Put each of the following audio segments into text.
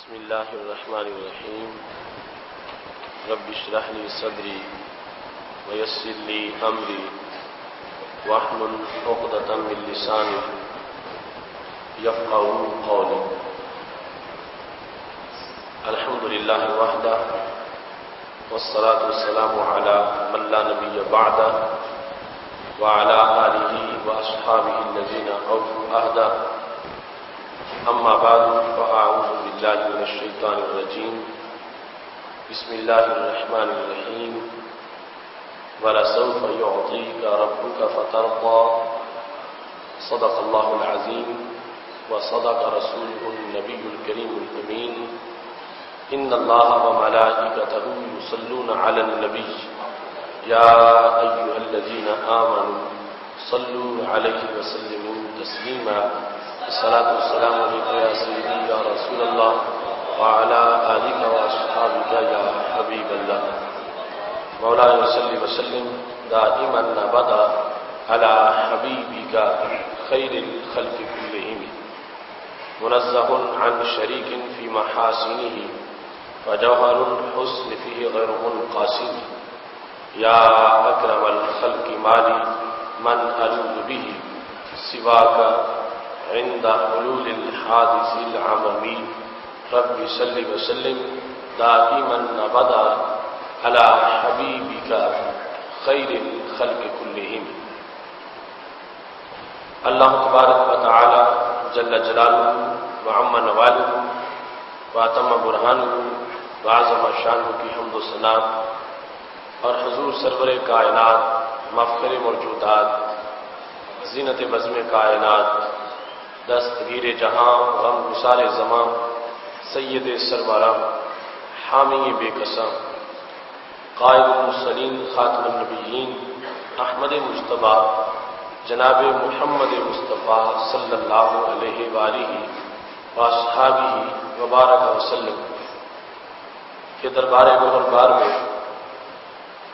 بسم الله الرحمن الرحيم رب اشرح لي صدري ويسر لي أمري واحلل عقدة من لساني يفقهوا قولي. الحمد لله وحده والصلاة والسلام على من لا نبي بعده وعلى آله وأصحابه الذين أوفوا عهده. أما بعد فأعوذ بالله من الشيطان الرجيم. بسم الله الرحمن الرحيم. ولسوف يعطيك ربك فترضى. صدق الله العظيم وصدق رسوله النبي الكريم الأمين. إن الله وملائكته يصلون على النبي يا أيها الذين آمنوا صلوا عليه وسلموا تسليما. الصلاة والسلام عليك يا سيدي يا رسول الله وعلى آلك وأصحابك يا حبيب الله. مولاي صل وسلم دائما أبدا على حبيبك خير الخلق كلهم منزه عن شريك في محاسنه وجوهر الحسن فيه غير منقاسم. يا أكرم الخلق مالي من ألوذ به سواك عند حلول الحادث العممي. رب صل وسلم دائما أبدا على حبيبك خير الخلق كلهم. اللہ تبارک و تعالی جل جلالہ وعم نوالہ واتم برہانہ وعظم شانہ کی حمد و ثنا اور حضور سرور کائنات مفخر موجودات زینت بزم کائنات دستگیر جہاں غم گسار زماں سید سرورہ حامی بے قسم قائد المرسلین خاتم النبیین احمد مجتبیٰ جناب محمد مصطفیٰ صلی اللہ علیہ وآلہ واصحابہ وبارک وسلم کے دربار گوہربار میں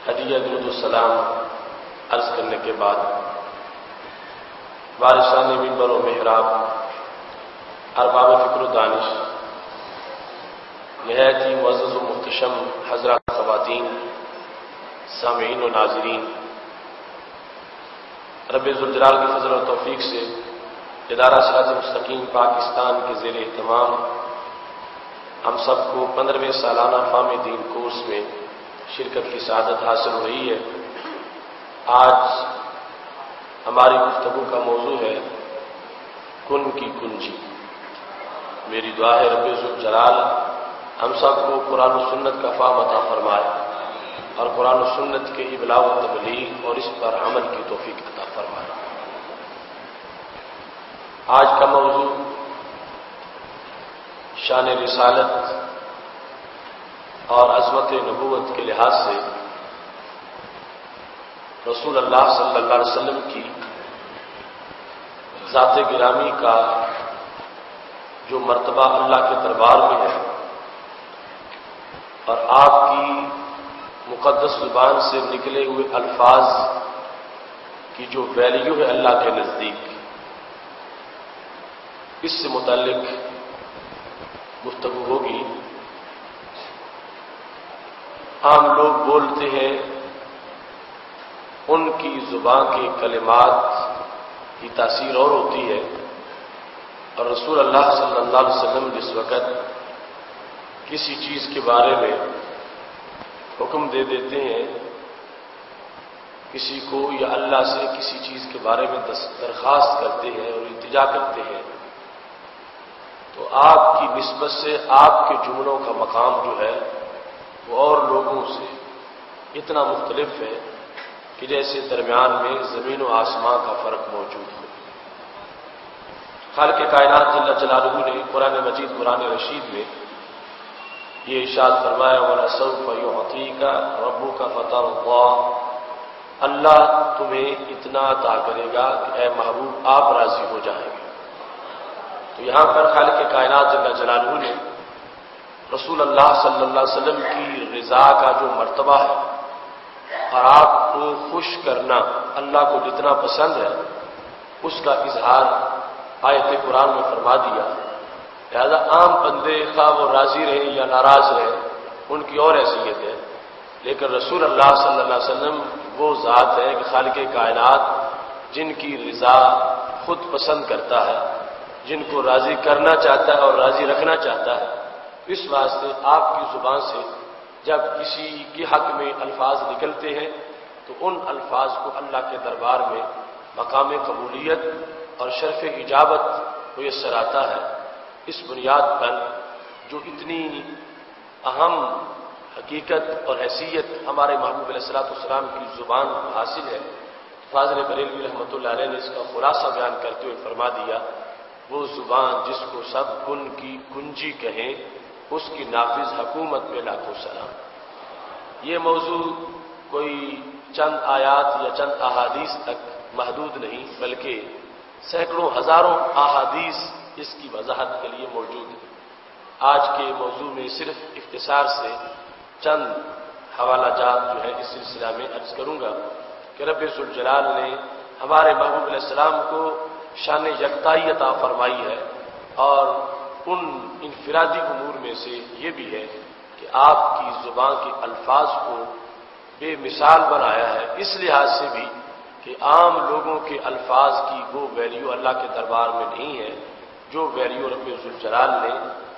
ہدیہ درود السلام عرض کرنے کے بعد وارثان منبر و محراب ارباب فکر و دانش نہایت ہی معزز و محتشم حضرات خواتین سامعین و ناظرین، رب ذوالجلال کی فضل و توفیق سے ادارہ صراط مستقیم پاکستان کے زیر اہتمام ہم سب کو 15ویں سالانہ فہم دین کورس میں شرکت کی سعادت حاصل ہو رہی ہے۔ آج ہماری گفتگو کا موضوع ہے کن کی کنجی۔ میری دعا ہے رب ذوالجلال ہم سب کو قرآن و سنت کا فہم عطا فرمائے اور قرآن و سنت کے ابلاغ و تبلیغ اور اس پر عمل کی توفیق عطا فرمائے۔ آج کا موضوع شان رسالت اور عظمت نبوت کے لحاظ سے رسول اللہ صلی اللہ علیہ وسلم کی ذات گرامی کا جو مرتبہ اللہ کے دربار میں ہے اور آپ کی مقدس زبان سے نکلے ہوئے الفاظ کی جو ویلیو ہے اللہ کے نزدیک، اس سے متعلق گفتگو ہوگی۔ عام لوگ بولتے ہیں، ان کی زبان کے کلمات کی تاثیر اور ہوتی ہے، اور رسول اللہ صلی اللہ علیہ وسلم جس وقت کسی چیز کے بارے میں حکم دے دیتے ہیں کسی کو یا اللہ سے کسی چیز کے بارے میں درخواست کرتے ہیں اور التجا کرتے ہیں، تو آپ کی نسبت سے آپ کے جملوں کا مقام جو ہے وہ اور لوگوں سے اتنا مختلف ہے کہ جیسے درمیان میں زمین و آسمان کا فرق موجود ہو۔ خالق کائنات جل جلالہ نے قرآن مجید قرآن رشید میں یہ ارشاد فرمایا وَلَسَوْفَ يُعْطِيكَ رَبُّكَ فَتَرْضَىٰ۔ اللہ تمہیں اتنا عطا کرے گا کہ اے محبوب آپ راضی ہو جائیں گے۔ تو یہاں پر خالق کائنات جل جلالہ نے رسول اللہ صلی اللہ علیہ وسلم کی رضا کا جو مرتبہ ہے اور آپ کو خوش کرنا اللہ کو جتنا پسند ہے اس کا اظہار آیت قرآن میں فرما دیا لہذا عام بندے خواہ وہ راضی رہیں یا ناراض رہیں ان کی اور حیثیت ہے، لیکن رسول اللہ صلی اللہ علیہ وسلم وہ ذات ہے کہ خالق کائنات جن کی رضا خود پسند کرتا ہے، جن کو راضی کرنا چاہتا ہے اور راضی رکھنا چاہتا ہے۔ اس واسطے آپ کی زبان سے جب کسی کے حق میں الفاظ نکلتے ہیں تو ان الفاظ کو اللہ کے دربار میں مقام قبولیت اور شرف اجابت میسر آتا ہے۔ اس بنیاد پر جو اتنی اہم حقیقت اور حیثیت ہمارے محبوب علیہ السلام کی زبان کو حاصل ہے، فاضل بریلوی رحمۃ اللہ علیہ نے اس کا خلاصہ بیان کرتے ہوئے فرما دیا، وہ زبان جس کو سب کن کی کنجی کہیں، اس کی نافذ حکومت میں لاکھوں سلام۔ یہ موضوع کوئی چند آیات یا چند احادیث تک محدود نہیں، بلکہ سینکڑوں ہزاروں احادیث اس کی وضاحت کے لیے موجود ہے۔ آج کے موضوع میں صرف اختصار سے چند حوالہ جات جو ہے اس سلسلہ میں عرض کروں گا کہ رب ذوالجلال نے ہمارے محبوب علیہ السلام کو شان یکتائی عطا فرمائی ہے، اور ان انفرادی امور میں سے یہ بھی ہے کہ آپ کی زبان کے الفاظ کو بے مثال بنایا ہے، اس لحاظ سے بھی کہ عام لوگوں کے الفاظ کی وہ ویلیو اللہ کے دربار میں نہیں ہے جو ویلیو رب ذوالجلال نے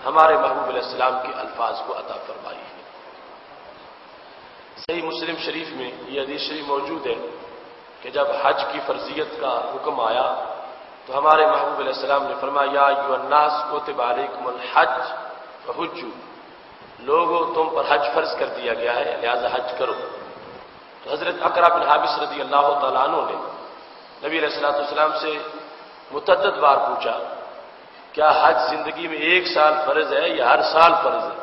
ہمارے محبوب علیہ السلام کے الفاظ کو عطا فرمائی ہے۔ صحیح مسلم شریف میں یہ حدیث شریف موجود ہے کہ جب حج کی فرضیت کا حکم آیا تو ہمارے محبوب علیہ السلام نے فرمایا، یا ایھا الناس کتب علیکم الحج فحجوا، لوگوں تم پر حج فرض کر دیا گیا ہے لہذا حج کرو۔ تو حضرت اقرع بن حابس رضی اللہ تعالیٰ عنہ نے نبی علیہ السلام سے متعدد بار پوچھا، کیا حج زندگی میں ایک سال فرض ہے یا ہر سال فرض ہے؟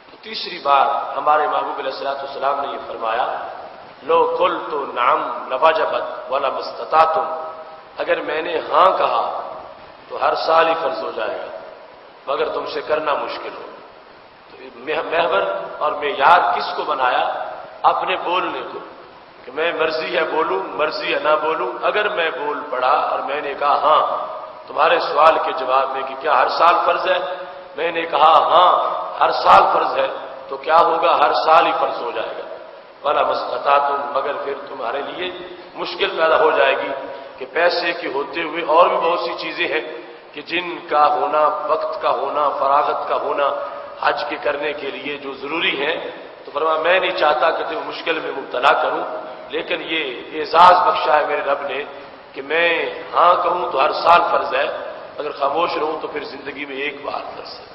تو تیسری بار ہمارے محبوب علیہ السلام نے یہ فرمایا، لو قلت نعم لوجبت ولم استطعتم، اگر میں نے ہاں کہا تو ہر سال ہی فرض ہو جائے گا مگر تم سے کرنا مشکل ہو۔ تو محور اور معیار کس کو بنایا؟ اپنے بولنے کو، کہ میں مرضی ہے بولوں مرضی ہے نہ بولوں۔ اگر میں بول پڑا اور میں نے کہا ہاں تمہارے سوال کے جواب میں کہ کیا ہر سال فرض ہے، میں نے کہا ہاں ہر سال فرض ہے، تو کیا ہوگا؟ ہر سال ہی فرض ہو جائے گا۔ وَلَا مَسْتَطَعْتُمْ، مگر پھر تمہارے لیے مشکل پیدا ہو جائے گی کہ پیسے کے ہوتے ہوئے اور بھی بہت سی چیزیں ہیں کہ جن کا ہونا، وقت کا ہونا، فراغت کا ہونا حج کے کرنے کے لیے جو ضروری ہیں، تو فرمایا میں نہیں چاہتا کہ تمہیں مشکل میں مبتلا کروں، لیکن یہ اعزاز بخشا ہے میرے رب نے کہ میں ہاں کہوں تو ہر سال فرض ہے، اگر خاموش رہوں تو پھر زندگی میں ایک بار فرض ہے۔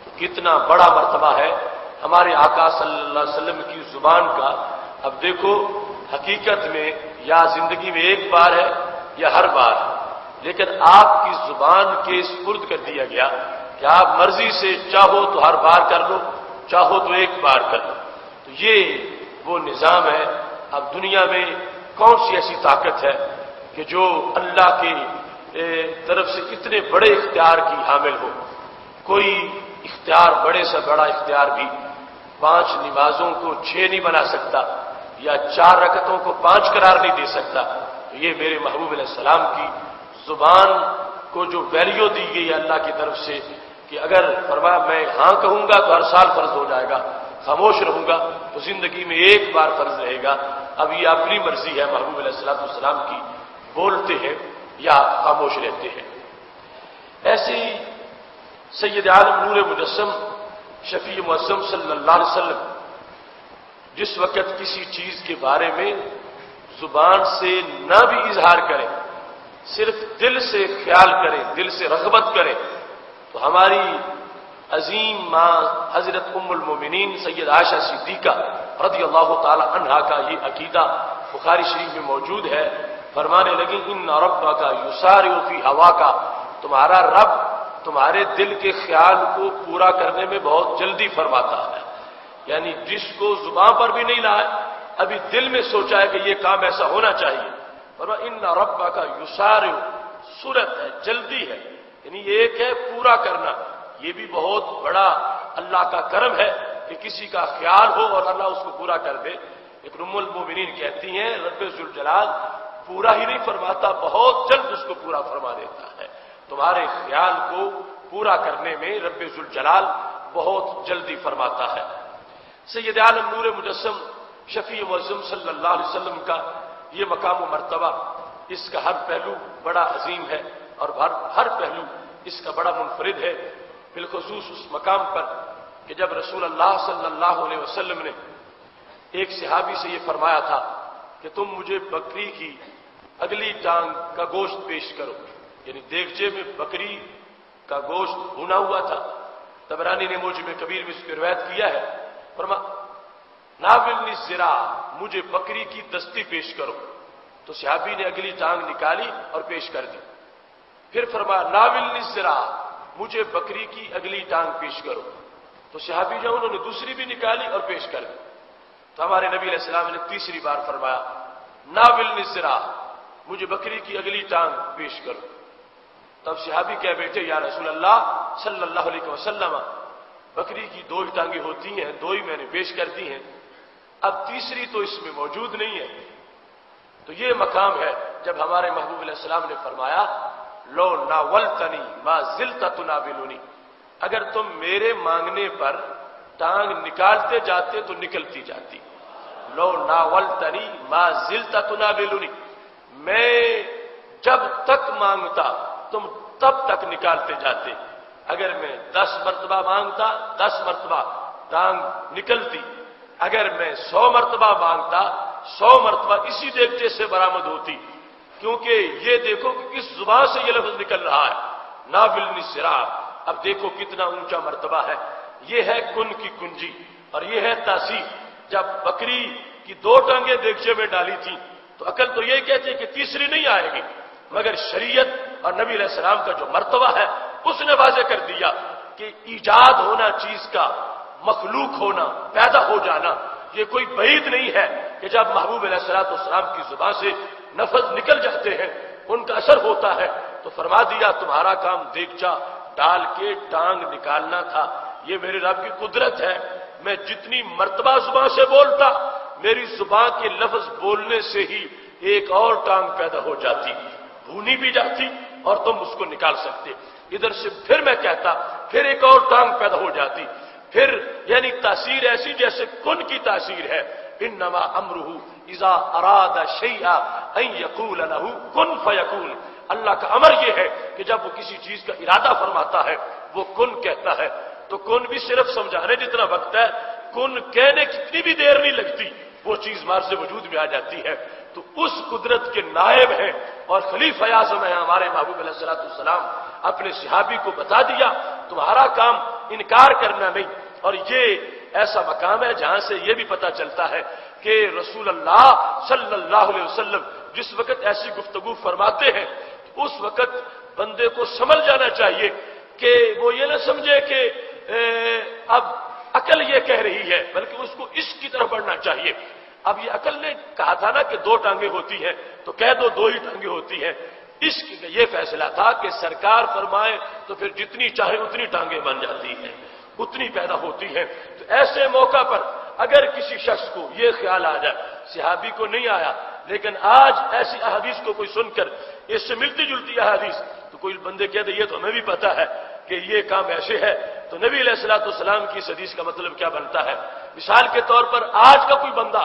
تو کتنا بڑا مرتبہ ہے ہمارے آقا صلی اللہ علیہ وسلم کی زبان کا۔ اب دیکھو حقیقت میں یا زندگی میں ایک بار ہے یا ہر بار ہے، لیکن آپ کی زبان کے سپرد کر دیا گیا کہ آپ مرضی سے چاہو تو ہر بار کر لو، چاہو تو ایک بار کر لو۔ تو یہ وہ نظام ہے۔ اب دنیا میں کون سی ایسی طاقت ہے کہ جو اللہ کی طرف سے اتنے بڑے اختیار کی حامل ہو؟ کوئی اختیار، بڑے سے بڑا اختیار بھی 5 نمازوں کو 6 نہیں بنا سکتا، یا 4 رکعتوں کو 5 قرار نہیں دے سکتا۔ یہ میرے محبوب علیہ السلام کی زبان کو جو ویلیو دی گئی ہے اللہ کی طرف سے کہ اگر فرمایا میں ہاں کہوں گا تو ہر سال فرض ہو جائے گا، خاموش رہوں گا تو زندگی میں ایک بار فرض رہے گا۔ اب یہ اپنی مرضی ہے محبوب علیہ السلام کی، بولتے ہیں یا خاموش رہتے ہیں۔ ایسے ہی سید عالم نور مجسم شفیع معظم صلی اللہ علیہ وسلم جس وقت کسی چیز کے بارے میں زبان سے نہ بھی اظہار کریں، صرف دل سے خیال کریں، دل سے رغبت کریں، تو ہماری عظیم ماں حضرت ام المومنین سید عائشہ صدیقہ رضی اللہ تعالی عنہا کا یہ عقیدہ بخاری شریف میں موجود ہے، فرمانے لگی ان ربک یسارع فی ہواک، تمہارا رب تمہارے دل کے خیال کو پورا کرنے میں بہت جلدی فرماتا ہے، یعنی جس کو زبان پر بھی نہیں لائے، ابھی دل میں سوچا ہے کہ یہ کام ایسا ہونا چاہیے، فرمایا ان ربک یسارع، سرعت ہے، جلدی ہے، یعنی ایک ہے پورا کرنا۔ یہ بھی بہت بڑا اللہ کا کرم ہے کہ کسی کا خیال ہو اور اللہ اس کو پورا کر دے۔ ایک ام المومنین کہتی ہیں رب ذوالجلال پورا ہی نہیں فرماتا، بہت جلد اس کو پورا فرما دیتا ہے۔ تمہارے خیال کو پورا کرنے میں رب ذوالجلال بہت جلدی فرماتا ہے۔ سید عالم نور مجسم شفیع معظم صلی اللہ علیہ وسلم کا یہ مقام و مرتبہ، اس کا ہر پہلو بڑا عظیم ہے اور ہر پہلو اس کا بڑا منفرد ہے، بالخصوص اس مقام پر کہ جب رسول اللہ صلی اللہ علیہ وسلم نے ایک صحابی سے یہ فرمایا تھا کہ تم مجھے بکری کی اگلی ٹانگ کا گوشت پیش کرو، یعنی دیگچے میں بکری کا گوشت بھونا ہوا تھا۔ طبرانی نے موجم کبیر میں اس کی روایت کیا ہے، ناولنی الذراع، مجھے بکری کی دستی پیش کرو، تو صحابی نے اگلی ٹانگ نکالی اور پیش کر دی۔ پھر فرمایا ناولنی الذراع، مجھے بکری کی اگلی ٹانگ پیش کرو، تو صحابی جو انہوں نے دوسری بھی نکالی اور پیش کر دی۔ تو ہمارے نبی علیہ السلام نے تیسری بار فرمایا ناولنی الذراع، مجھے بکری کی اگلی ٹانگ پیش کرو۔ تب صحابی کہہ بیٹھے یا رسول اللہ صلی اللہ علیہ وسلم، بکری کی دو ہی ٹانگیں ہوتی ہیں، دو ہی میں نے پیش کر دی ہیں، اب تیسری تو اس میں موجود نہیں ہے۔ تو یہ مقام ہے جب ہمارے محبوب علیہ السلام نے فرمایا لو ناولتنی ما زلت تناولنی، اگر تم میرے مانگنے پر ٹانگ نکالتے جاتے تو نکلتی جاتی۔ لو ناولتنی ما زلت تناولنی، میں جب تک مانگتا تم تب تک نکالتے جاتے، اگر میں 10 مرتبہ مانگتا 10 مرتبہ ٹانگ نکلتی، اگر میں 100 مرتبہ مانگتا 100 مرتبہ اسی دیگچے سے برآمد ہوتی، کیونکہ یہ دیکھو کہ کس زبان سے یہ لفظ نکل رہا ہے ناولنی الذراع۔ اب دیکھو کتنا اونچا مرتبہ ہے، یہ ہے کن کی کنجی اور یہ ہے تاثیر۔ جب بکری کی 2 ٹانگیں دیگچے میں ڈالی تھی تو عقل تو یہ کہتی ہے کہ تیسری نہیں آئے گی، مگر شریعت اور نبی علیہ السلام کا جو مرتبہ ہے اس نے واضح کر دیا کہ ایجاد ہونا چیز کا، مخلوق ہونا، پیدا ہو جانا، یہ کوئی بعید نہیں ہے کہ جب محبوب علیہ السلام کی زبان سے لفظ نکل جاتے ہیں ان کا اثر ہوتا ہے۔ تو فرما دیا تمہارا کام دیگچا ڈال کے ٹانگ نکالنا تھا، یہ میرے رب کی قدرت ہے، میں جتنی مرتبہ زبان سے بولتا میری زبان کے لفظ بولنے سے ہی ایک اور ٹانگ پیدا ہو جاتی، بھونی بھی جاتی اور تم اس کو نکال سکتے، ادھر سے پھر میں کہتا پھر ایک اور ٹانگ پیدا ہو جاتی، پھر یعنی تاثیر ایسی جیسے کن کی تاثیر ہے، انما امرہ اذا اراد شیئا ان یقول له کن فیکون۔ اللہ کا امر یہ ہے کہ جب وہ کسی چیز کا ارادہ فرماتا ہے وہ کن کہتا ہے، تو کن بھی صرف سمجھانے جتنا وقت ہے، کن کہنے کتنی بھی دیر نہیں لگتی، وہ چیز مار سے وجود میں آ جاتی ہے۔ تو اس قدرت کے نائب ہیں اور خلیفہ اعظم ہیں ہمارے محبوب علیہ السلام، اپنے صحابی کو بتا دیا تمہارا کام انکار کرنا نہیں۔ اور یہ ایسا مقام ہے جہاں سے یہ بھی پتا چلتا ہے کہ رسول اللہ صلی اللہ علیہ وسلم جس وقت ایسی گفتگو فرماتے ہیں اس وقت بندے کو سمجھ جانا چاہیے کہ وہ یہ نہ سمجھے کہ اب عقل یہ کہہ رہی ہے، بلکہ اس کو عشق کی طرف بڑھنا چاہیے۔ اب یہ عقل نے کہا تھا نا کہ 2 ٹانگیں ہوتی ہیں تو کہہ دو 2 ہی ٹانگیں ہوتی ہیں، عشق کا یہ فیصلہ تھا کہ سرکار فرمائے تو پھر جتنی چاہے اتنی ٹانگیں بن جاتی ہیں، اتنی پیدا ہوتی ہیں۔ تو ایسے موقع پر اگر کسی شخص کو یہ خیال آ جائے، صحابی کو نہیں آیا لیکن آج ایسی احادیث کو کوئی سن کر اس سے ملتی جلتی احادیث تو کوئی بندے کہتے یہ تو ہمیں بھی پتا ہے کہ یہ کام ایسے ہے، تو نبی علیہ السلام کی اس حدیث کا مطلب کیا بنتا ہے؟ مثال کے طور پر آج کا کوئی بندہ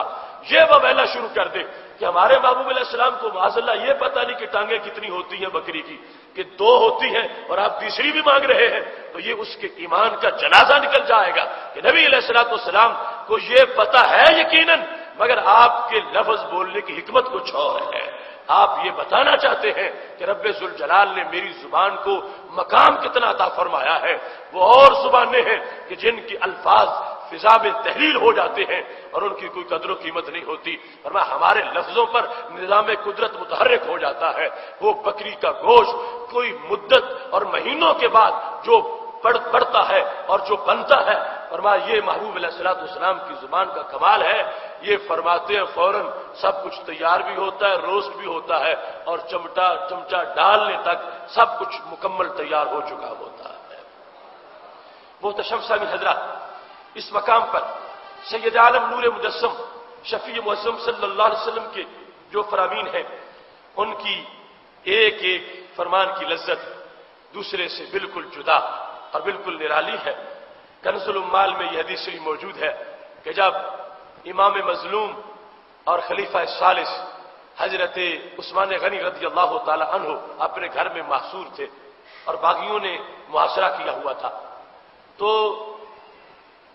یہ وبیلا شروع کر دے کہ ہمارے محبوب علیہ السلام کو معاذ اللہ یہ پتہ نہیں کہ ٹانگیں کتنی ہوتی ہیں بکری کی، کہ 2 ہوتی ہیں اور آپ تیسری بھی مانگ رہے ہیں، تو یہ اس کے ایمان کا جنازہ نکل جائے گا کہ نبی علیہ السلام کو یہ پتہ ہے یقیناً، مگر آپ کے لفظ بولنے کی حکمت کچھ اور ہے۔ آپ یہ بتانا چاہتے ہیں کہ رب ذوالجلال نے میری زبان کو مقام کتنا عطا فرمایا ہے، وہ اور زبانیں ہیں کہ جن کی الفاظ فضا میں تحلیل ہو جاتے ہیں اور ان کی کوئی قدر و قیمت نہیں ہوتی، ورنہ ہمارے لفظوں پر نظام قدرت متحرک ہو جاتا ہے۔ وہ بکری کا گوشت کوئی مدت اور مہینوں کے بعد جو بڑھتا ہے اور جو بنتا ہے، فرمایا یہ محبوب علیہ السلام کی زبان کا کمال ہے، یہ فرماتے ہیں فوراً سب کچھ تیار بھی ہوتا ہے، روسٹ بھی ہوتا ہے اور چمچا ڈالنے تک سب کچھ مکمل تیار ہو چکا ہوتا ہے۔ محتشم سامعین حضرات، اس مقام پر سید عالم نور مجسم شفیع معظم صلی اللہ علیہ وسلم کے جو فرامین ہیں ان کی ایک ایک فرمان کی لذت دوسرے سے بالکل جدا اور بالکل نرالی ہے۔ کنز الاموال میں یہ حدیث بھی موجود ہے کہ جب امام مظلوم اور خلیفہ ثالث حضرت عثمان غنی رضی اللہ تعالی عنہ اپنے گھر میں محصور تھے اور باغیوں نے محاصرہ کیا ہوا تھا، تو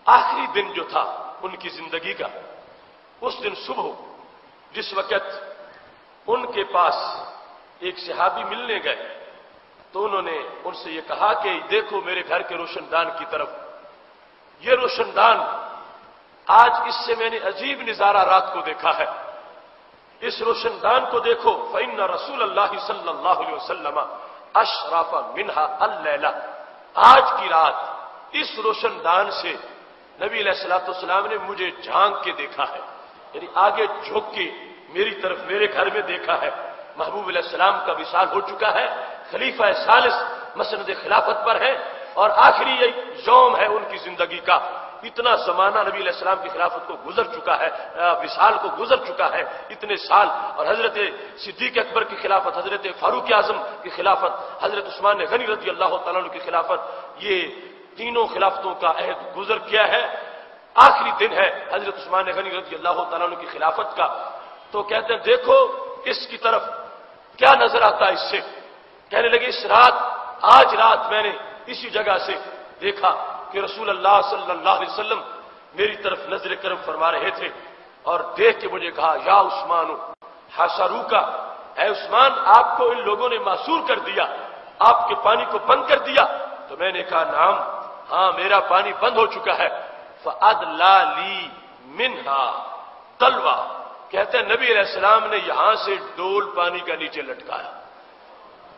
آخری دن جو تھا ان کی زندگی کا، اس دن صبح جس وقت ان کے پاس ایک صحابی ملنے گئے تو انہوں نے ان سے یہ کہا کہ دیکھو میرے گھر کے روشن دان کی طرف، یہ روشن دان آج اس سے میں نے عجیب نظارہ رات کو دیکھا ہے، اس روشن دان کو دیکھو، فإن رسول اللہ صلی اللہ علیہ وسلم اشرف منہا اللیلہ، آج کی رات اس روشن دان سے نبی علیہ الصلوۃ والسلام نے مجھے جھانک کے دیکھا ہے، یعنی آگے جھک کے میری طرف میرے گھر میں دیکھا ہے۔ محبوب علیہ السلام کا وصال ہو چکا ہے، خلیفہ ثالث مسند خلافت پر ہے اور آخری یوم ہے ان کی زندگی کا۔ اتنا زمانہ نبی علیہ السلام کی خلافت کو گزر چکا ہے، وصال کو گزر چکا ہے، اتنے سال، اور حضرت صدیق اکبر کی خلافت، حضرت فاروق اعظم کی خلافت، حضرت عثمان غنی رضی اللہ تعالیٰ عنہ کی خلافت، یہ تینوں خلافتوں کا عہد گزر کیا ہے، آخری دن ہے حضرت عثمان غنی رضی اللہ تعالیٰ عنہ کی خلافت کا۔ تو کہتے ہیں دیکھو اس کی طرف کیا نظر آتا ہے، اس سے کہنے لگے اس رات، آج رات میں نے اسی جگہ سے دیکھا کہ رسول اللہ صلی اللہ علیہ وسلم میری طرف نظر کرم فرما رہے تھے، اور دیکھ کے مجھے کہا یا عثمان حاصروکا، اے عثمان آپ کو ان لوگوں نے معصور کر دیا، آپ کے پانی کو بند کر دیا؟ تو میں نے کہا نعم، ہاں میرا پانی بند ہو چکا ہے۔ فَأَدْلَا لِي مِنْهَا تَلْوَا، کہتے ہیں نبی علیہ السلام نے یہاں سے ڈول پانی کا نیچے لٹکایا،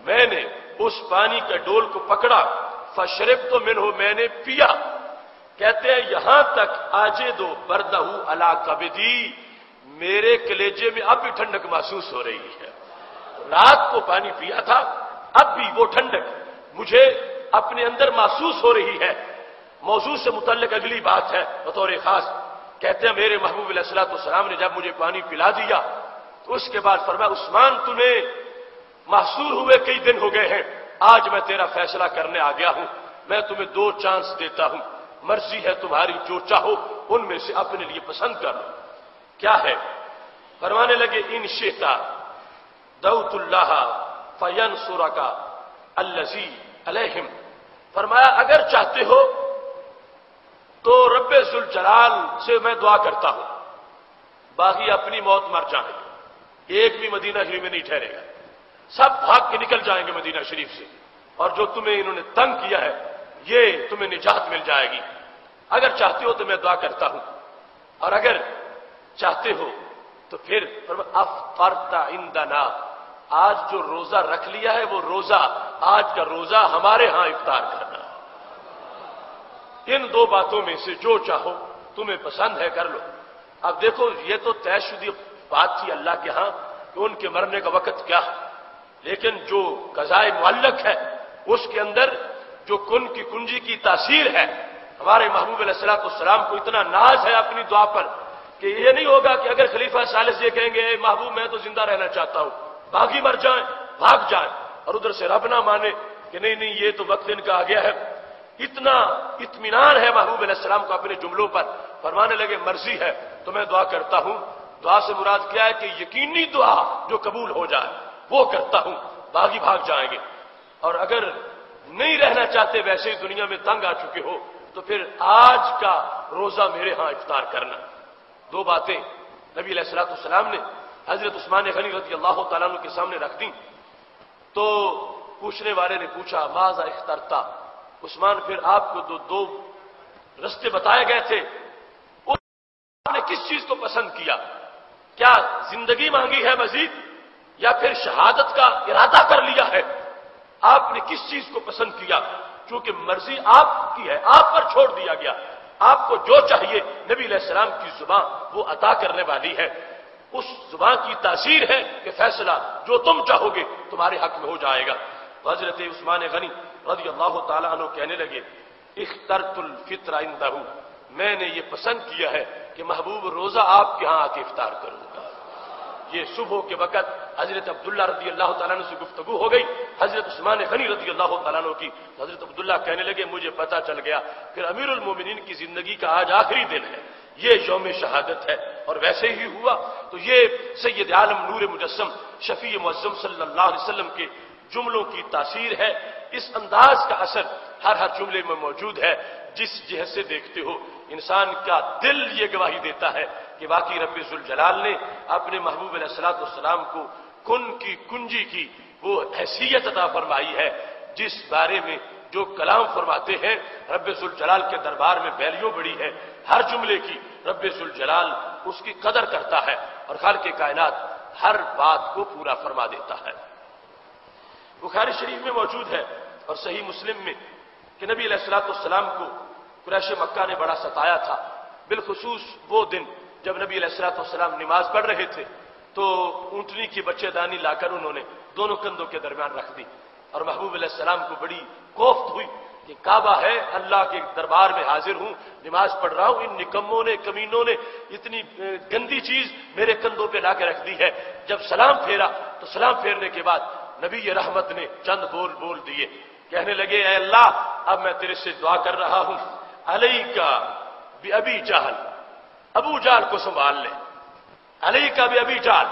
میں نے اس پانی کا ڈول کو پکڑا، فَشَرِبْتُ مِنْهُ، میں نے پیا۔ کہتے ہیں یہاں تک آجِدُ بَرْدَهُ عَلَى كَبِدِي، میرے کلیجے میں اب بھی ٹھنڈک محسوس ہو رہی ہے، رات کو پانی پیا تھا، اب بھی وہ ٹھنڈک مجھے اپنے اندر محسوس ہو رہی ہے۔ موضوع سے متعلق اگلی بات ہے بطور خاص، کہتے ہیں میرے محبوب علیہ الصلوۃ والسلام نے جب مجھے پانی پلا دیا تو اس کے بعد فرمایا عثمان تمہیں محصور ہوئے کئی دن ہو گئے ہیں، آج میں تیرا فیصلہ کرنے آ گیا ہوں، میں تمہیں 2 چانس دیتا ہوں، مرضی ہے تمہاری، جو چاہو ان میں سے اپنے لیے پسند کر لو۔ کیا ہے؟ فرمانے لگے ان شئتا دعوت اللہ فینصرک الذی علیہم، فرمایا اگر چاہتے ہو تو رب ذوالجلال سے میں دعا کرتا ہوں باقی اپنی موت مر جائیں گے، ایک بھی مدینہ شریف میں نہیں ٹھہرے گا، سب بھاگ کے نکل جائیں گے مدینہ شریف سے، اور جو تمہیں انہوں نے تنگ کیا ہے یہ تمہیں نجات مل جائے گی، اگر چاہتے ہو تو میں دعا کرتا ہوں، اور اگر چاہتے ہو تو پھر افطرت عندنا، آج جو روزہ رکھ لیا ہے وہ روزہ، آج کا روزہ ہمارے ہاں افطار کرنا، ان 2 باتوں میں سے جو چاہو تمہیں پسند ہے کر لو۔ اب دیکھو یہ تو طے شدہ بات تھی اللہ کے ہاں کہ ان کے مرنے کا وقت کیا ہے، لیکن جو قضائے معلق ہے اس کے اندر جو کن کی کنجی کی تاثیر ہے، ہمارے محبوب علیہ الصلوۃ والسلام کو اتنا ناز ہے اپنی دعا پر کہ یہ نہیں ہوگا کہ اگر خلیفہ ثالث یہ کہیں گے اے محبوب میں تو زندہ رہنا چاہتا ہوں، باغی مر جائیں بھاگ جائیں، اور ادھر سے رب نہ مانے کہ نہیں نہیں یہ تو وقت ان کا آ گیا ہے، اتنا اطمینان ہے محبوب علیہ السلام کو اپنے جملوں پر، فرمانے لگے مرضی ہے تو میں دعا کرتا ہوں، دعا سے مراد کیا ہے کہ یقینی دعا جو قبول ہو جائے وہ کرتا ہوں، باغی بھاگ جائیں گے، اور اگر نہیں رہنا چاہتے ویسے ہی دنیا میں تنگ آ چکے ہو تو پھر آج کا روزہ میرے ہاں افطار کرنا۔ 2 باتیں نبی علیہ الصلوۃ والسلام نے حضرت عثمان غنی رضی اللہ تعالیٰ عنہ کے سامنے رکھ دیں، تو پوچھنے والے نے پوچھا ماذا اخترتا، عثمان پھر آپ کو 2 رستے بتائے گئے تھے، آپ نے کس چیز کو پسند کیا، کیا زندگی مانگی ہے مزید یا پھر شہادت کا ارادہ کر لیا ہے، آپ نے کس چیز کو پسند کیا؟ چونکہ مرضی آپ کی ہے، آپ پر چھوڑ دیا گیا، آپ کو جو چاہیے نبی علیہ السلام کی زبان وہ عطا کرنے والی ہے، اس زبان کی تاثیر ہے کہ فیصلہ جو تم چاہو گے تمہارے حق میں ہو جائے گا۔ تو حضرت عثمان غنی رضی اللہ تعالیٰ عنہ کہنے لگے اخترت الفطر عنده، میں نے یہ پسند کیا ہے کہ محبوب روزہ آپ کے ہاں آ کے افطار کروں گا، یہ صبح کے وقت حضرت عبداللہ رضی اللہ تعالیٰ عنہ سے گفتگو ہو گئی حضرت عثمان غنی رضی اللہ تعالیٰ عنہ کی. حضرت عبداللہ کہنے لگے مجھے پتا چل گیا پھر امیر المومنین کی زندگی کا آج آخری دن ہے, یہ یوم شہادت ہے. اور ویسے ہی ہوا. تو یہ سید عالم نور مجسم شفیع معظم صلی اللہ علیہ وسلم کے جملوں کی تاثیر ہے. اس انداز کا اثر ہر جملے میں موجود ہے. جس جہت سے دیکھتے ہو انسان کا دل یہ گواہی دیتا ہے کہ واقعی رب ذوالجلال نے اپنے محبوب علیہ الصلوۃ والسلام کو کن کی کنجی کی وہ حیثیت عطا فرمائی ہے جس بارے میں جو کلام فرماتے ہیں رب ذوالجلال کے دربار میں ویلیو بڑی ہے. ہر جملے کی رب ذوالجلال اس کی قدر کرتا ہے اور خالق کائنات ہر بات کو پورا فرما دیتا ہے. بخاری شریف میں موجود ہے اور صحیح مسلم میں کہ نبی علیہ الصلوۃ والسلام کو قریش مکہ نے بڑا ستایا تھا. بالخصوص وہ دن جب نبی علیہ الصلوۃ والسلام نماز پڑھ رہے تھے تو اونٹنی کی بچے دانی لا کر انہوں نے دونوں کندھوں کے درمیان رکھ دی اور محبوب علیہ السلام کو بڑی کوفت ہوئی کہ کعبہ ہے, اللہ کے دربار میں حاضر ہوں, نماز پڑھ رہا ہوں, ان نکموں نے کمینوں نے اتنی گندی چیز میرے کندھوں پہ لا کے رکھ دی ہے. جب سلام پھیرا تو سلام پھیرنے کے بعد نبی رحمت نے چند بول دیے. کہنے لگے اے اللہ اب میں تیرے سے دعا کر رہا ہوں علیکا بأبی جہل, ابو جہل کو سنبھال لے. علیکا بأبی جہل,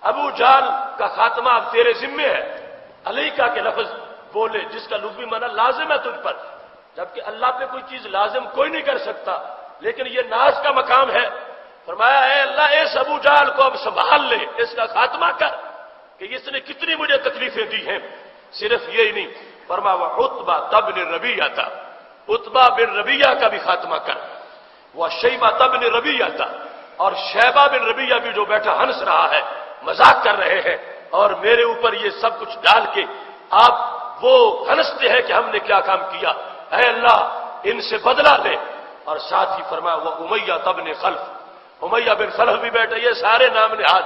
ابو جہل کا خاتمہ اب تیرے ذمے ہے. علیکا کے لفظ بولے جس کا لغوی معنی لازم ہے تجھ پر, جبکہ اللہ پہ کوئی چیز لازم کوئی نہیں کر سکتا, لیکن یہ ناز کا مقام ہے. فرمایا اے اللہ اس ابو جہل کو اب سنبھال لے, اس کا خاتمہ کر کہ اس نے کتنی مجھے تکلیفیں دی ہیں. صرف یہی نہیں, فرمایا وہ عتبہ بن ربیعہ تھا, عتبہ بن ربیعہ کا بھی خاتمہ کر. وہ شیبہ بن ربیعہ تھا, اور شیبہ بن ربیعہ بھی جو بیٹھا ہنس رہا ہے, مذاق کر رہے ہیں اور میرے اوپر یہ سب کچھ ڈال کے آپ وہ ہنستے ہیں کہ ہم نے کیا کام کیا, اے اللہ ان سے بدلہ لے. اور ساتھ ہی فرمایا وہ امیہ بن خلف, امیہ بن خلف بھی بیٹھے. یہ سارے نام نہاد